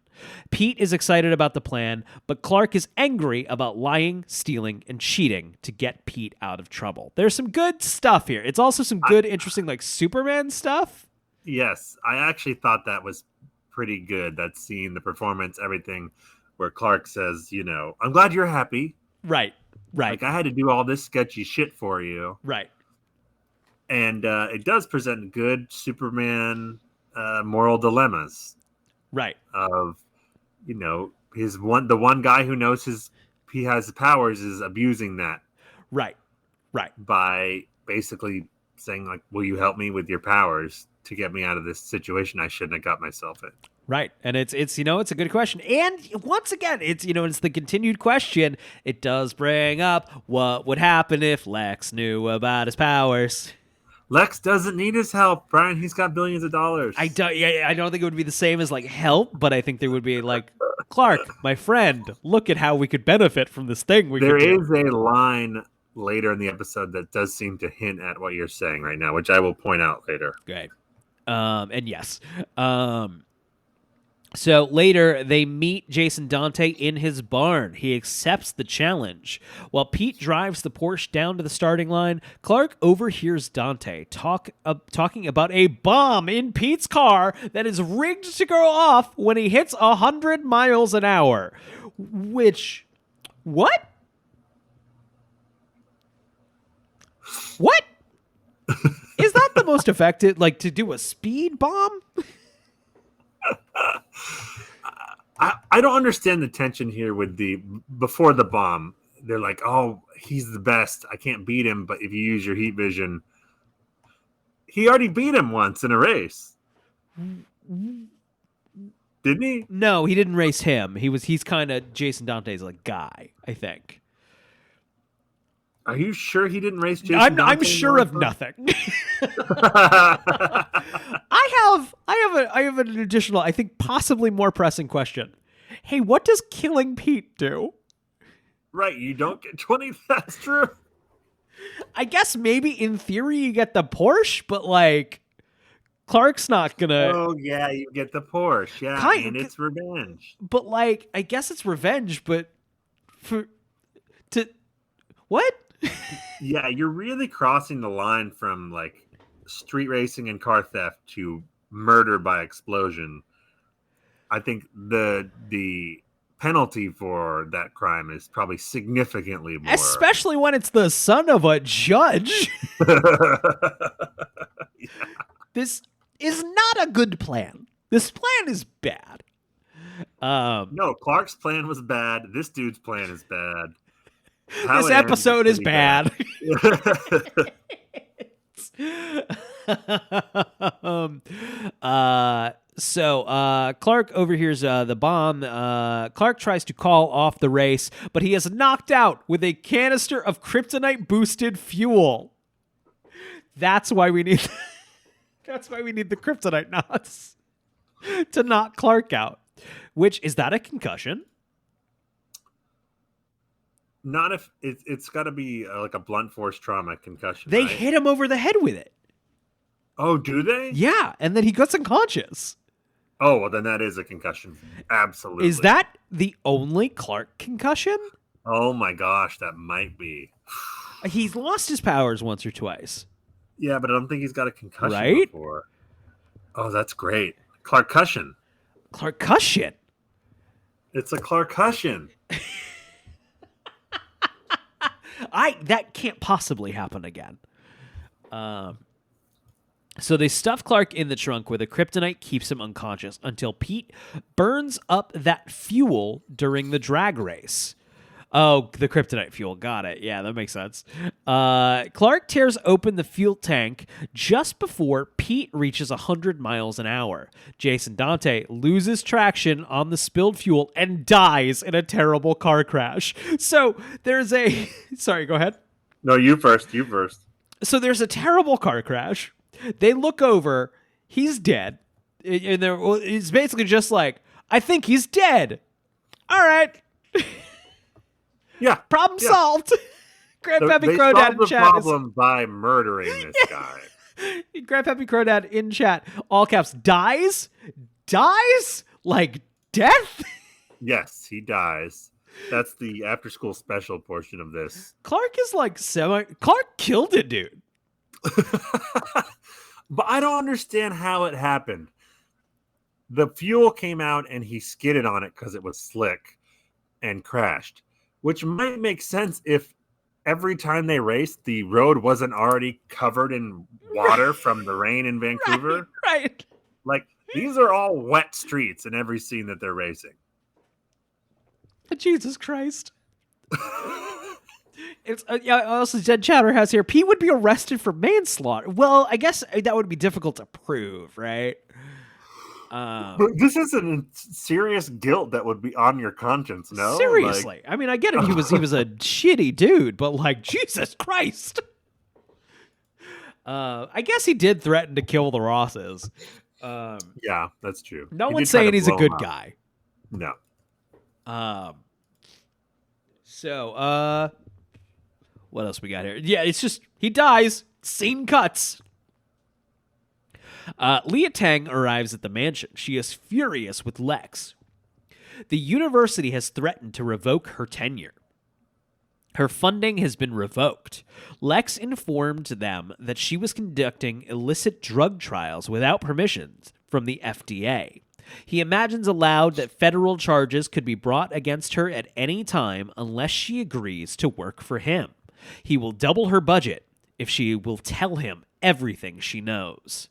Speaker 3: Pete is excited about the plan, but Clark is angry about lying, stealing, and cheating to get Pete out of trouble. There's some good stuff here. It's also some good, interesting, like Superman stuff.
Speaker 4: Yes, I actually thought that was pretty good. That scene, the performance, everything, where Clark says, I'm glad you're happy.
Speaker 3: Right.
Speaker 4: Like, I had to do all this sketchy shit for you.
Speaker 3: Right.
Speaker 4: And it does present good Superman moral dilemmas.
Speaker 3: Right.
Speaker 4: Of, the one guy who knows he has powers is abusing that.
Speaker 3: Right.
Speaker 4: By basically saying, like, will you help me with your powers to get me out of this situation I shouldn't have got myself in.
Speaker 3: Right. And it's it's a good question. And once again, it's the continued question. It does bring up what would happen if Lex knew about his powers.
Speaker 4: Lex doesn't need his help, Brian. He's got billions of dollars.
Speaker 3: I don't think it would be the same as like help, but I think there would be like, Clark, my friend, look at how we could benefit from this thing.
Speaker 4: There is a line later in the episode that does seem to hint at what you're saying right now, which I will point out later.
Speaker 3: Great. And yes. So later, they meet Jason Dante in his barn. He accepts the challenge. While Pete drives the Porsche down to the starting line, Clark overhears Dante talking about a bomb in Pete's car that is rigged to go off when he hits 100 miles an hour. Which, what? What? Is that the most effective, like, to do a speed bomb?
Speaker 4: I don't understand the tension here with before the bomb. They're like, oh, he's the best. I can't beat him, but if you use your heat vision, he already beat him once in a race. Didn't he?
Speaker 3: No, he didn't race him. He's kind of Jason Dante's like guy, I think.
Speaker 4: Are you sure he didn't race Jason Dante?
Speaker 3: I'm sure of nothing. I have an additional, I think possibly more pressing question. Hey, what does killing Pete do?
Speaker 4: Right, you don't get 20. That's true.
Speaker 3: I guess maybe in theory you get the Porsche, but like Clark's not gonna.
Speaker 4: Oh yeah, you get the Porsche, yeah, and it's revenge.
Speaker 3: But like, I guess it's revenge, but what?
Speaker 4: Yeah, you're really crossing the line from like street racing and car theft to murder by explosion. I think the penalty for that crime is probably significantly more.
Speaker 3: Especially when it's the son of a judge.
Speaker 4: Yeah.
Speaker 3: This is not a good plan. This plan is bad.
Speaker 4: No, Clark's plan was bad. This dude's plan is bad.
Speaker 3: This episode is bad. So Clark overhears the bomb. Clark tries to call off the race, but he is knocked out with a canister of kryptonite-boosted fuel. That's why we need. That's why we need the kryptonite knots to knock Clark out. Which is that a concussion?
Speaker 4: Not if it's got to be like a blunt force trauma concussion.
Speaker 3: They
Speaker 4: right?
Speaker 3: hit him over the head with it.
Speaker 4: Oh, do they?
Speaker 3: Yeah, and then he gets unconscious.
Speaker 4: Oh, well, then that is a concussion. Absolutely.
Speaker 3: Is that the only Clark concussion?
Speaker 4: Oh my gosh, that might be.
Speaker 3: He's lost his powers once or twice.
Speaker 4: Yeah, but I don't think he's got a concussion
Speaker 3: Right?
Speaker 4: before. Oh, that's great. Clarkcussion.
Speaker 3: Clarkcussion.
Speaker 4: It's a Clarkcussion.
Speaker 3: That can't possibly happen again. So they stuff Clark in the trunk where the kryptonite keeps him unconscious until Pete burns up that fuel during the drag race. Oh, the kryptonite fuel. Got it. Yeah, that makes sense. Clark tears open the fuel tank just before Pete reaches 100 miles an hour. Jason Dante loses traction on the spilled fuel and dies in a terrible car crash. So there's a... Sorry, go ahead.
Speaker 4: No, you first. You first.
Speaker 3: So there's a terrible car crash. They look over. He's dead. And it's basically just like, I think he's dead. All right.
Speaker 4: Yeah.
Speaker 3: Problem solved. Grandpappy
Speaker 4: They
Speaker 3: Cronad
Speaker 4: solved
Speaker 3: in
Speaker 4: the
Speaker 3: chat.
Speaker 4: problem by murdering this guy.
Speaker 3: Grandpappy Cronad in chat. All caps. Dies? Dies? Like death?
Speaker 4: Yes, he dies. That's the after-school special portion of this.
Speaker 3: Clark is like Clark killed a dude.
Speaker 4: But I don't understand how it happened. The fuel came out and he skidded on it because it was slick and crashed, which might make sense if every time they raced, the road wasn't already covered in water from the rain in Vancouver.
Speaker 3: Right.
Speaker 4: Like, these are all wet streets in every scene that they're racing.
Speaker 3: Jesus Christ. It's also Dead Chatterhouse here. Pete would be arrested for manslaughter. Well, I guess that would be difficult to prove, right?
Speaker 4: But this isn't serious guilt that would be on your conscience, no?
Speaker 3: Seriously. I mean, I get it. He was a shitty dude, but like, Jesus Christ. I guess he did threaten to kill the Rosses.
Speaker 4: Yeah, that's true.
Speaker 3: No
Speaker 4: He
Speaker 3: one's
Speaker 4: did try
Speaker 3: saying
Speaker 4: to
Speaker 3: he's a
Speaker 4: blow
Speaker 3: good
Speaker 4: him up.
Speaker 3: guy.
Speaker 4: No.
Speaker 3: So, what else we got here? Yeah, it's just, he dies. Scene cuts. Leah Tang arrives at the mansion. She is furious with Lex. The university has threatened to revoke her tenure. Her funding has been revoked. Lex informed them that she was conducting illicit drug trials without permissions from the FDA. He imagines aloud that federal charges could be brought against her at any time unless she agrees to work for him. He will double her budget if she will tell him everything she knows.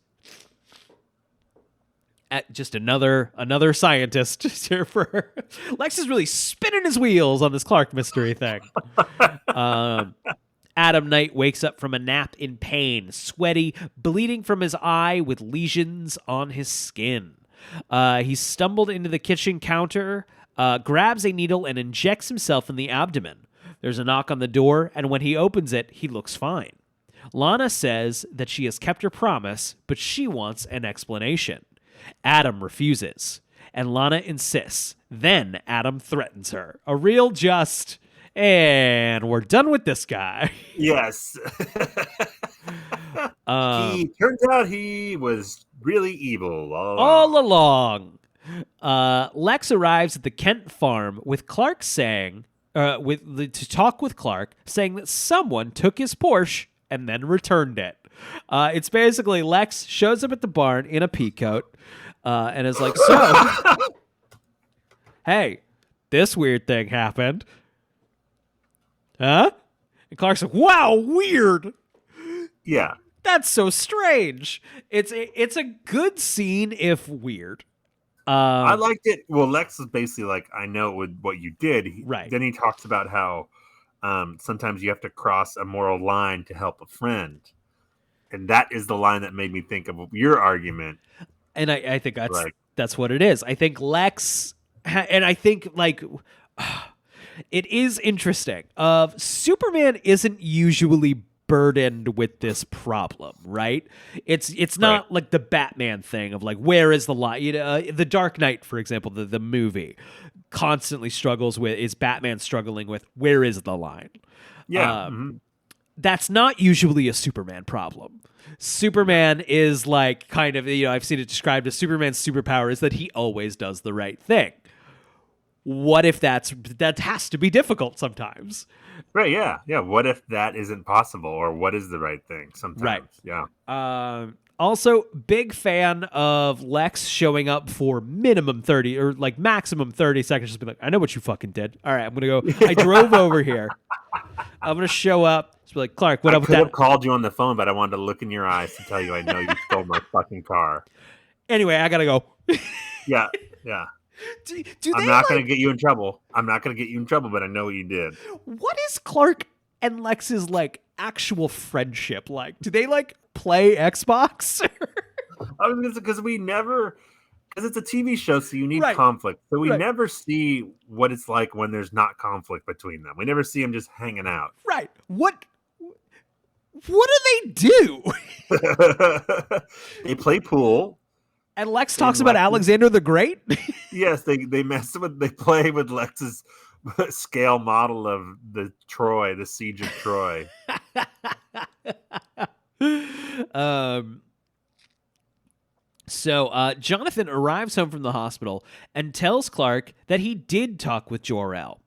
Speaker 3: Just another scientist just here for her. Lex is really spinning his wheels on this Clark mystery thing. Adam Knight wakes up from a nap in pain, sweaty, bleeding from his eye with lesions on his skin. He stumbled into the kitchen counter, grabs a needle, and injects himself in the abdomen. There's a knock on the door, and when he opens it, he looks fine. Lana says that she has kept her promise, but she wants an explanation. Adam refuses, and Lana insists. Then Adam threatens her. A real just, and we're done with this guy.
Speaker 4: Yes. He turns out he was really evil
Speaker 3: all along. Lex arrives at the Kent farm with Clark saying, to talk with Clark, saying that someone took his Porsche and then returned it. It's basically Lex shows up at the barn in a peacoat and is like, so, hey, this weird thing happened. Huh? And Clark's like, wow, weird.
Speaker 4: Yeah.
Speaker 3: That's so strange. It's a good scene if weird.
Speaker 4: I liked it. Well, Lex is basically like, I know what you did.
Speaker 3: Right.
Speaker 4: Then he talks about how sometimes you have to cross a moral line to help a friend. And that is the line that made me think of your argument.
Speaker 3: And I think that's what it is. I think Lex, and I think like it is interesting. Superman isn't usually burdened with this problem, right? It's not like the Batman thing of like, where is the line? The Dark Knight, for example, the movie. constantly struggles with, is Batman struggling with, where is the line?
Speaker 2: Yeah.
Speaker 3: That's not usually a Superman problem. Superman is like kind of, I've seen it described as Superman's superpower is that he always does the right thing. What if that has to be difficult sometimes?
Speaker 2: Right. Yeah. Yeah. What if that isn't possible, or what is the right thing sometimes?
Speaker 3: Right.
Speaker 2: Yeah.
Speaker 3: Also, big fan of Lex showing up for minimum 30 or like maximum 30 seconds. Just be like, I know what you fucking did. All right, I'm going to go. I drove over here. I'm going to show up. Just be like, Clark, what up with that?
Speaker 2: I could have called you on the phone, but I wanted to look in your eyes to tell you I know you stole my fucking car.
Speaker 3: Anyway, I got to go.
Speaker 2: Yeah. Yeah.
Speaker 3: Do
Speaker 2: I'm not going to get you in trouble. I'm not going to get you in trouble, but I know what you did.
Speaker 3: What is Clark and Lex's like actual friendship like? Do they like play Xbox?
Speaker 2: I was going to say, because it's a TV show, so you need
Speaker 3: Right.
Speaker 2: conflict. So we
Speaker 3: Right.
Speaker 2: never see what it's like when there's not conflict between them. We never see them just hanging out.
Speaker 3: Right. What do they do?
Speaker 2: They play pool.
Speaker 3: And Lex talks about Alexander the Great?
Speaker 2: Yes, they play with Lex's scale model of the siege of Troy.
Speaker 3: So Jonathan arrives home from the hospital and tells Clark that he did talk with Jor-El.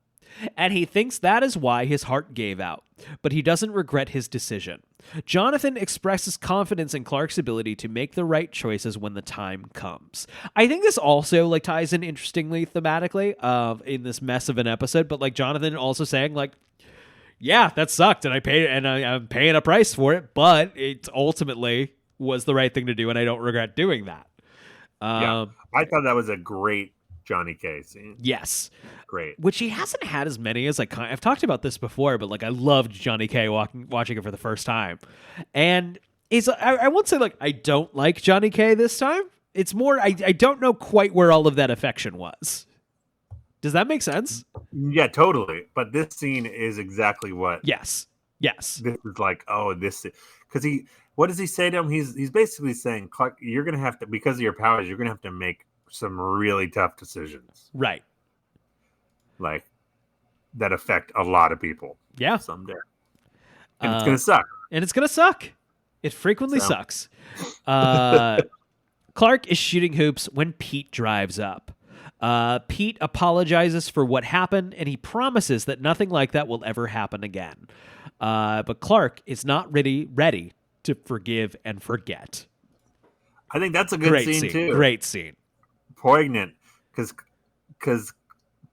Speaker 3: And he thinks that is why his heart gave out, but he doesn't regret his decision. Jonathan expresses confidence in Clark's ability to make the right choices when the time comes. I think this also like ties in interestingly thematically in this mess of an episode, but like Jonathan also saying like, yeah, that sucked and I'm paying a price for it, but it ultimately was the right thing to do and I don't regret doing that.
Speaker 2: Yeah, I thought that was a great Johnny K scene.
Speaker 3: Yes.
Speaker 2: Great.
Speaker 3: Which he hasn't had as many as I've talked about this before, but like I loved Johnny K watching it for the first time. And I won't say like I don't like Johnny K this time. It's more I don't know quite where all of that affection was. Does that make sense?
Speaker 2: Yeah, totally. But this scene is exactly what.
Speaker 3: Yes.
Speaker 2: This is like, because what does he say to him? He's basically saying, Clark, you're gonna have to, because of your powers, you're gonna have to make some really tough decisions.
Speaker 3: Right.
Speaker 2: Like that affect a lot of people.
Speaker 3: Yeah.
Speaker 2: Someday. And it's gonna suck.
Speaker 3: And it's gonna suck. It frequently sucks. Clark is shooting hoops when Pete drives up. Pete apologizes for what happened, and he promises that nothing like that will ever happen again. But Clark is not ready to forgive and forget.
Speaker 2: I think that's a good scene too.
Speaker 3: Great scene.
Speaker 2: Poignant, because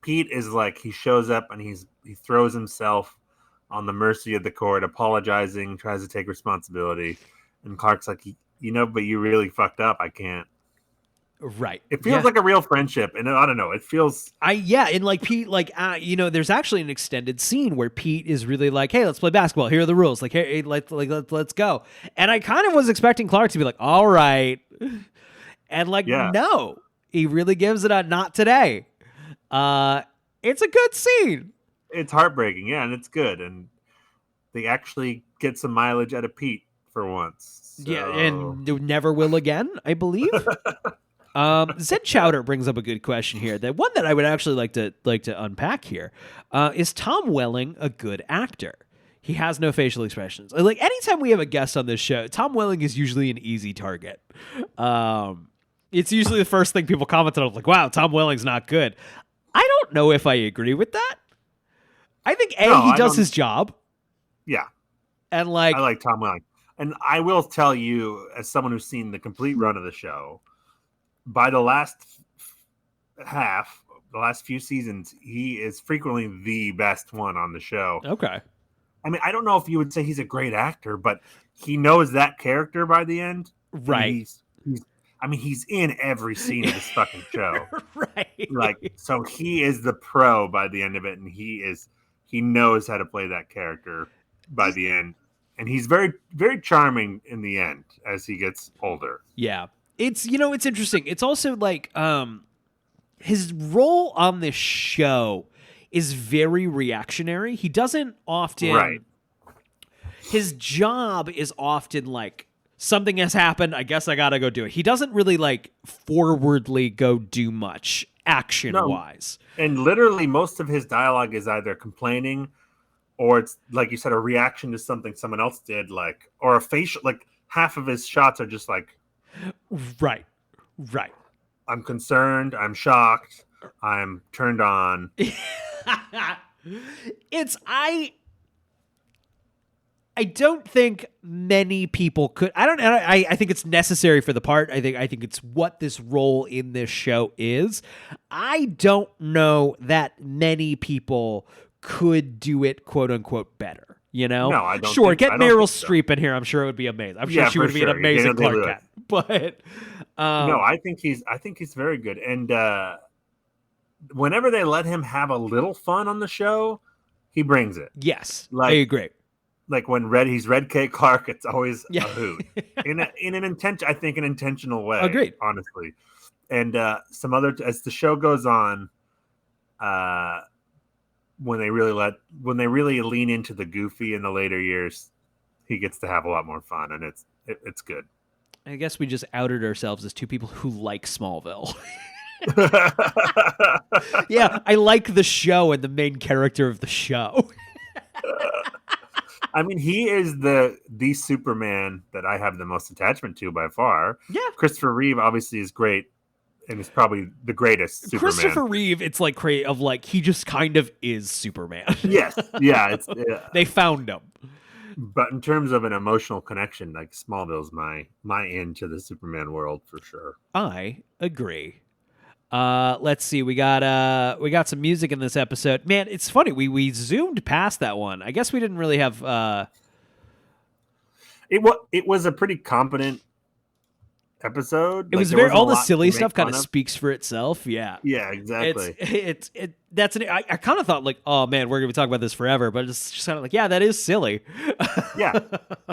Speaker 2: Pete is like, he shows up and he throws himself on the mercy of the court, apologizing, tries to take responsibility, and Clark's like, but you really fucked up. I can't.
Speaker 3: Right.
Speaker 2: It feels like a real friendship, and I don't know. It feels.
Speaker 3: And like Pete, there's actually an extended scene where Pete is really like, "Hey, let's play basketball. Here are the rules. Like, hey, let's go." And I kind of was expecting Clark to be like, "All right," and no, he really gives it a not today. It's a good scene.
Speaker 2: It's heartbreaking, yeah, and it's good, and they actually get some mileage out of Pete for once. So.
Speaker 3: Yeah, and never will again, I believe. Zed Chowder brings up a good question here. That one that I would actually like to unpack here is Tom Welling a good actor? He has no facial expressions. Like anytime we have a guest on this show, Tom Welling is usually an easy target. It's usually the first thing people comment on. Like, wow, Tom Welling's not good. I don't know if I agree with that. I think he does his job.
Speaker 2: Yeah,
Speaker 3: and
Speaker 2: I like Tom Welling, and I will tell you, as someone who's seen the complete run of the show. By the last few seasons, he is frequently the best one on the show.
Speaker 3: Okay.
Speaker 2: I mean, I don't know if you would say he's a great actor, but he knows that character by the end.
Speaker 3: Right.
Speaker 2: He's in every scene of this fucking show.
Speaker 3: Right.
Speaker 2: Like, so he is the pro by the end of it, and he knows how to play that character by the end. And he's very, very charming in the end as he gets older.
Speaker 3: Yeah. It's it's interesting. It's also like his role on this show is very reactionary. He doesn't often.
Speaker 2: Right.
Speaker 3: His job is often like something has happened. I guess I gotta go do it. He doesn't really like forwardly go do much. action-wise.
Speaker 2: And literally most of his dialogue is either complaining or it's, like you said, a reaction to something someone else did, like, or a facial, like half of his shots are just like,
Speaker 3: Right.
Speaker 2: I'm concerned, I'm shocked, I'm turned on.
Speaker 3: I don't think many people could. I think it's necessary for the part. I think it's what this role in this show is. I don't know that many people could do it, quote unquote, better. You know?
Speaker 2: No, I don't.
Speaker 3: Sure,
Speaker 2: think,
Speaker 3: get
Speaker 2: I don't
Speaker 3: Meryl
Speaker 2: think so.
Speaker 3: Streep in here. I'm sure it would be amazing. I'm sure
Speaker 2: Yeah,
Speaker 3: she
Speaker 2: for
Speaker 3: would be an
Speaker 2: sure.
Speaker 3: amazing
Speaker 2: Daniel
Speaker 3: Clark Kent. But
Speaker 2: no, I think he's very good. And whenever they let him have a little fun on the show, he brings it.
Speaker 3: yes,
Speaker 2: Like-
Speaker 3: I agree.
Speaker 2: Like when he's Red K. Clark, it's always
Speaker 3: Yeah.
Speaker 2: a hoot in an intentional way.
Speaker 3: Agreed.
Speaker 2: Honestly, and some other as the show goes on, when they really lean into the goofy in the later years, he gets to have a lot more fun, and it's good.
Speaker 3: I guess we just outed ourselves as two people who like Smallville. Yeah, I like the show and the main character of the show.
Speaker 2: I mean, he is the Superman that I have the most attachment to by far.
Speaker 3: Yeah.
Speaker 2: Christopher Reeve obviously is great, and is probably the greatest Superman.
Speaker 3: Christopher Reeve, it's like he just kind of is Superman.
Speaker 2: Yes, yeah,
Speaker 3: They found him.
Speaker 2: but in terms of an emotional connection, like Smallville's my into the Superman world for sure.
Speaker 3: I agree. Let's see. We got some music in this episode. Man, it's funny. We zoomed past that one. I guess we didn't really have.
Speaker 2: It was a pretty competent episode.
Speaker 3: It was
Speaker 2: there
Speaker 3: very all
Speaker 2: wasn't a
Speaker 3: the
Speaker 2: lot
Speaker 3: silly
Speaker 2: to
Speaker 3: stuff
Speaker 2: make
Speaker 3: kind of
Speaker 2: fun of.
Speaker 3: speaks for itself. Yeah.
Speaker 2: Yeah, exactly.
Speaker 3: I kind of thought like, oh man, we're gonna be talking about this forever, but it's just kind of like, yeah, that is silly.
Speaker 2: Yeah.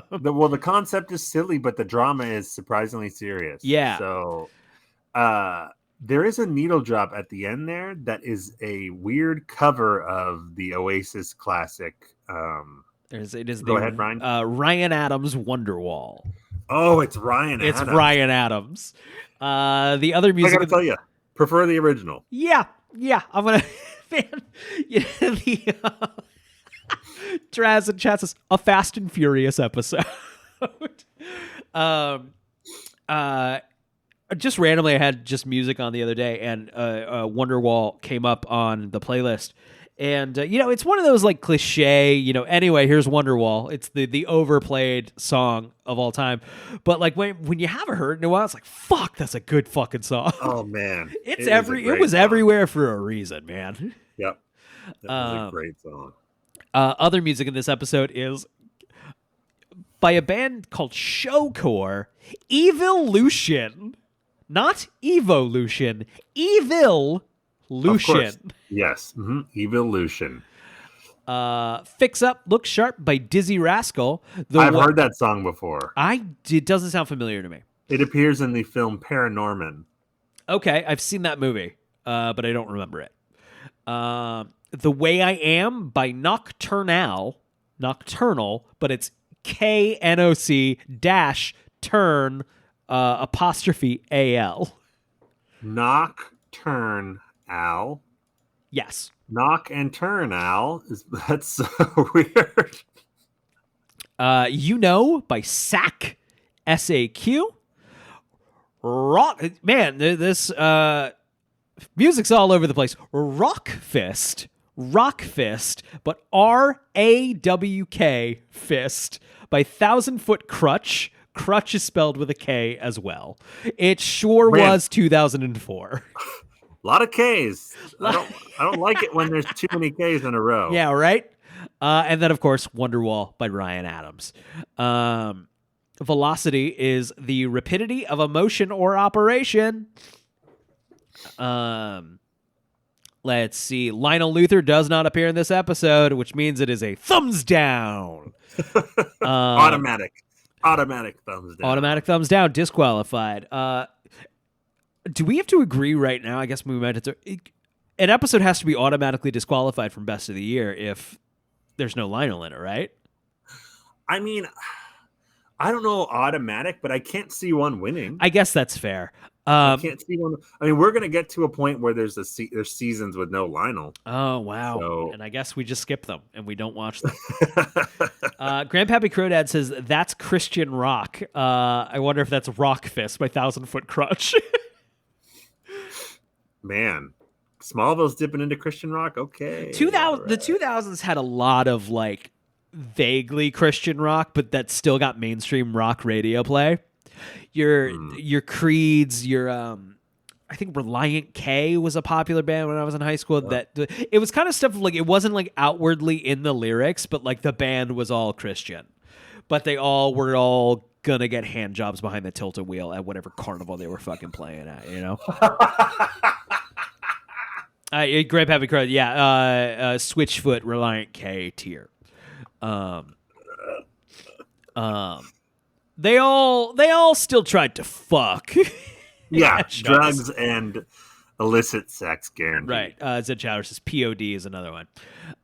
Speaker 2: The concept is silly, but the drama is surprisingly serious.
Speaker 3: Yeah.
Speaker 2: So, there is a needle drop at the end there that is a weird cover of the Oasis classic.
Speaker 3: It is
Speaker 2: Go ahead, Ryan.
Speaker 3: Ryan Adams' Wonderwall.
Speaker 2: Oh, it's Ryan.
Speaker 3: It's
Speaker 2: Adams.
Speaker 3: Ryan Adams. The other
Speaker 2: I
Speaker 3: music.
Speaker 2: gotta tell you, prefer the original.
Speaker 3: Yeah. I'm gonna. Man, the Draz and chat says a Fast and Furious episode. Just randomly, I had just music on the other day, and Wonderwall came up on the playlist. And, it's one of those, like, cliche, anyway, here's Wonderwall. It's the overplayed song of all time. But, like, when you haven't heard it in a while, it's like, fuck, that's a good fucking song.
Speaker 2: Oh, man.
Speaker 3: It was everywhere for a reason, man.
Speaker 2: Yep. That was a great song.
Speaker 3: Other music in this episode is by a band called Showcore, Evolution. Not Evolution, Evolution.
Speaker 2: Yes. Mm-hmm. Evolution.
Speaker 3: Fix Up, Look Sharp by Dizzy Rascal.
Speaker 2: I've heard that song before.
Speaker 3: It doesn't sound familiar to me.
Speaker 2: It appears in the film Paranorman.
Speaker 3: Okay, I've seen that movie, but I don't remember it. The Way I Am by Nocturnal, but it's KNOC dash turn apostrophe AL.
Speaker 2: Nocturnal.
Speaker 3: Yes.
Speaker 2: Knock and turn, Al. That's so weird.
Speaker 3: By SAQ, SAQ. Rock, man, this music's all over the place. Rock Fist, but RAWK Fist by 1,000 Foot Crutch. Crutch is spelled with a K as well. It sure was 2004.
Speaker 2: A lot of Ks. I don't like it when there's too many Ks in a row.
Speaker 3: Yeah, right? And then, of course, Wonderwall by Ryan Adams. Velocity is the rapidity of a motion or operation. Let's see. Lionel Luthor does not appear in this episode, which means it is a thumbs down.
Speaker 2: Automatic thumbs down.
Speaker 3: Automatic thumbs down. Disqualified. Do we have to agree right now? I guess we might have to. An episode has to be automatically disqualified from Best of the Year if there's no Lionel in it, right?
Speaker 2: I mean, I don't know automatic, but I can't see one winning.
Speaker 3: I guess that's fair.
Speaker 2: I can't see one. I mean, we're gonna get to a point where there's seasons with no Lionel.
Speaker 3: Oh wow!
Speaker 2: So...
Speaker 3: And I guess we just skip them and we don't watch them. Grandpappy Crodad says that's Christian rock. I wonder if that's Rock Fist by 1,000 Foot Crutch.
Speaker 2: Man, Smallville's dipping into Christian rock. Okay,
Speaker 3: The 2000s had a lot of like vaguely Christian rock, but that still got mainstream rock radio play. Your Creeds, I think Reliant K was a popular band when I was in high school. That it was kind of stuff like it wasn't like outwardly in the lyrics, but like the band was all Christian, but they all were all gonna get hand jobs behind the tilted wheel at whatever carnival they were fucking playing at, you know. Grandpappy Crow, yeah. Switchfoot, Reliant K tier. They all still tried to fuck.
Speaker 2: Yeah, drugs and illicit sex guaranteed.
Speaker 3: Right. Zed Chowder says POD is another one.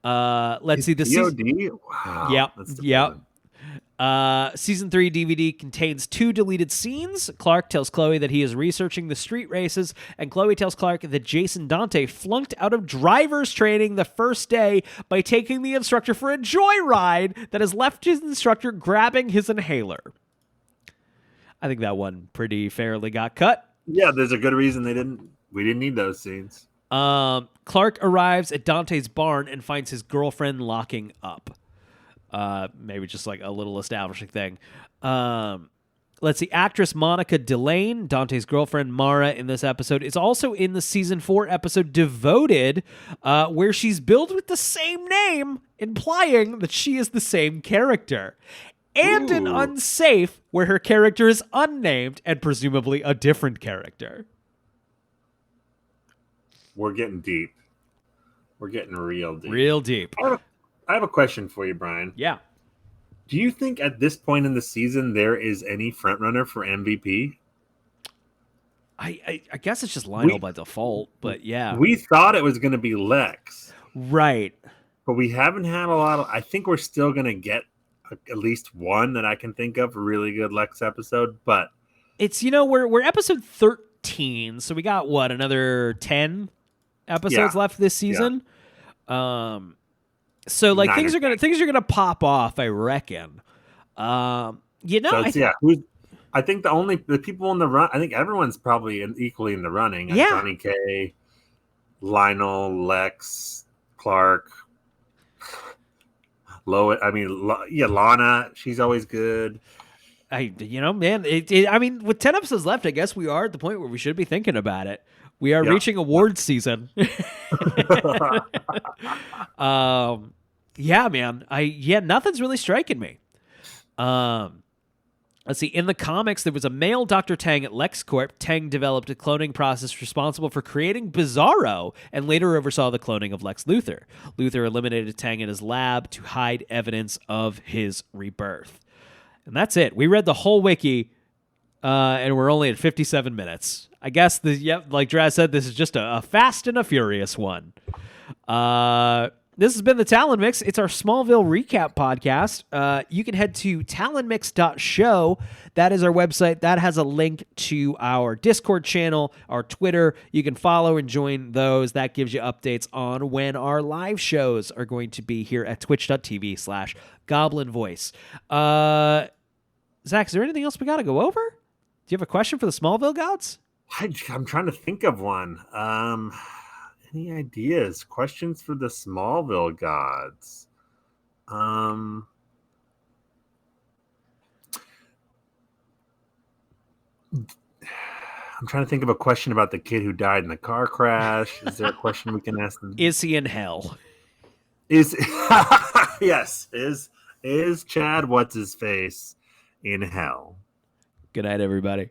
Speaker 3: Let's see the
Speaker 2: POD. Wow.
Speaker 3: Yep. Season 3 DVD contains 2 deleted scenes. Clark tells Chloe that he is researching the street races, and Chloe tells Clark that Jason Dante flunked out of driver's training the first day by taking the instructor for a joyride that has left his instructor grabbing his inhaler. I think that one pretty fairly got cut.
Speaker 2: Yeah, there's a good reason we didn't need those scenes.
Speaker 3: Clark arrives at Dante's barn and finds his girlfriend locking up. Maybe just like a little establishing thing. Let's see. Actress Monica Delane, Dante's girlfriend Mara in this episode, is also in the season 4 episode Devoted, where she's billed with the same name, implying that she is the same character. And in Unsafe, where her character is unnamed and presumably a different character.
Speaker 2: We're getting deep. We're getting real deep.
Speaker 3: Real deep.
Speaker 2: I have a question for you, Brian.
Speaker 3: Yeah.
Speaker 2: Do you think at this point in the season there is any frontrunner for MVP?
Speaker 3: I guess it's just Lionel by default, but yeah.
Speaker 2: We thought it was going to be Lex.
Speaker 3: Right.
Speaker 2: But we haven't had a lot of... I think we're still going to get at least one that I can think of, a really good Lex episode, but...
Speaker 3: It's, we're episode 13, so we got, another 10 episodes left this season? Yeah. So like things are gonna pop off, I reckon. I think the people in the run. I think everyone's probably equally in the running. Yeah,
Speaker 2: Johnny K, Lionel, Lex, Clark, Lois. I mean, Lana. She's always good.
Speaker 3: Man. I mean, with 10 episodes left, I guess we are at the point where we should be thinking about it. We are reaching awards season. Yeah, man. Nothing's really striking me. Let's see. In the comics, there was a male Dr. Tang at LexCorp. Tang developed a cloning process responsible for creating Bizarro and later oversaw the cloning of Lex Luthor. Luthor eliminated Tang in his lab to hide evidence of his rebirth. And that's it. We read the whole wiki, and we're only at 57 minutes. I guess, like Draz said, this is just a fast and a furious one. This has been the Talon Mix. It's our Smallville recap podcast. You can head to talonmix.show. That is our website. That has a link to our Discord channel, our Twitter. You can follow and join those. That gives you updates on when our live shows are going to be here at twitch.tv/Goblin Voice. Zach, is there anything else we got to go over? Do you have a question for the Smallville gods?
Speaker 2: I'm trying to think of one. Any ideas? Questions for the Smallville gods? I'm trying to think of a question about the kid who died in the car crash. Is there a question we can ask them?
Speaker 3: Is he in hell?
Speaker 2: Yes. Is Chad what's his face in hell?
Speaker 3: Good night, everybody.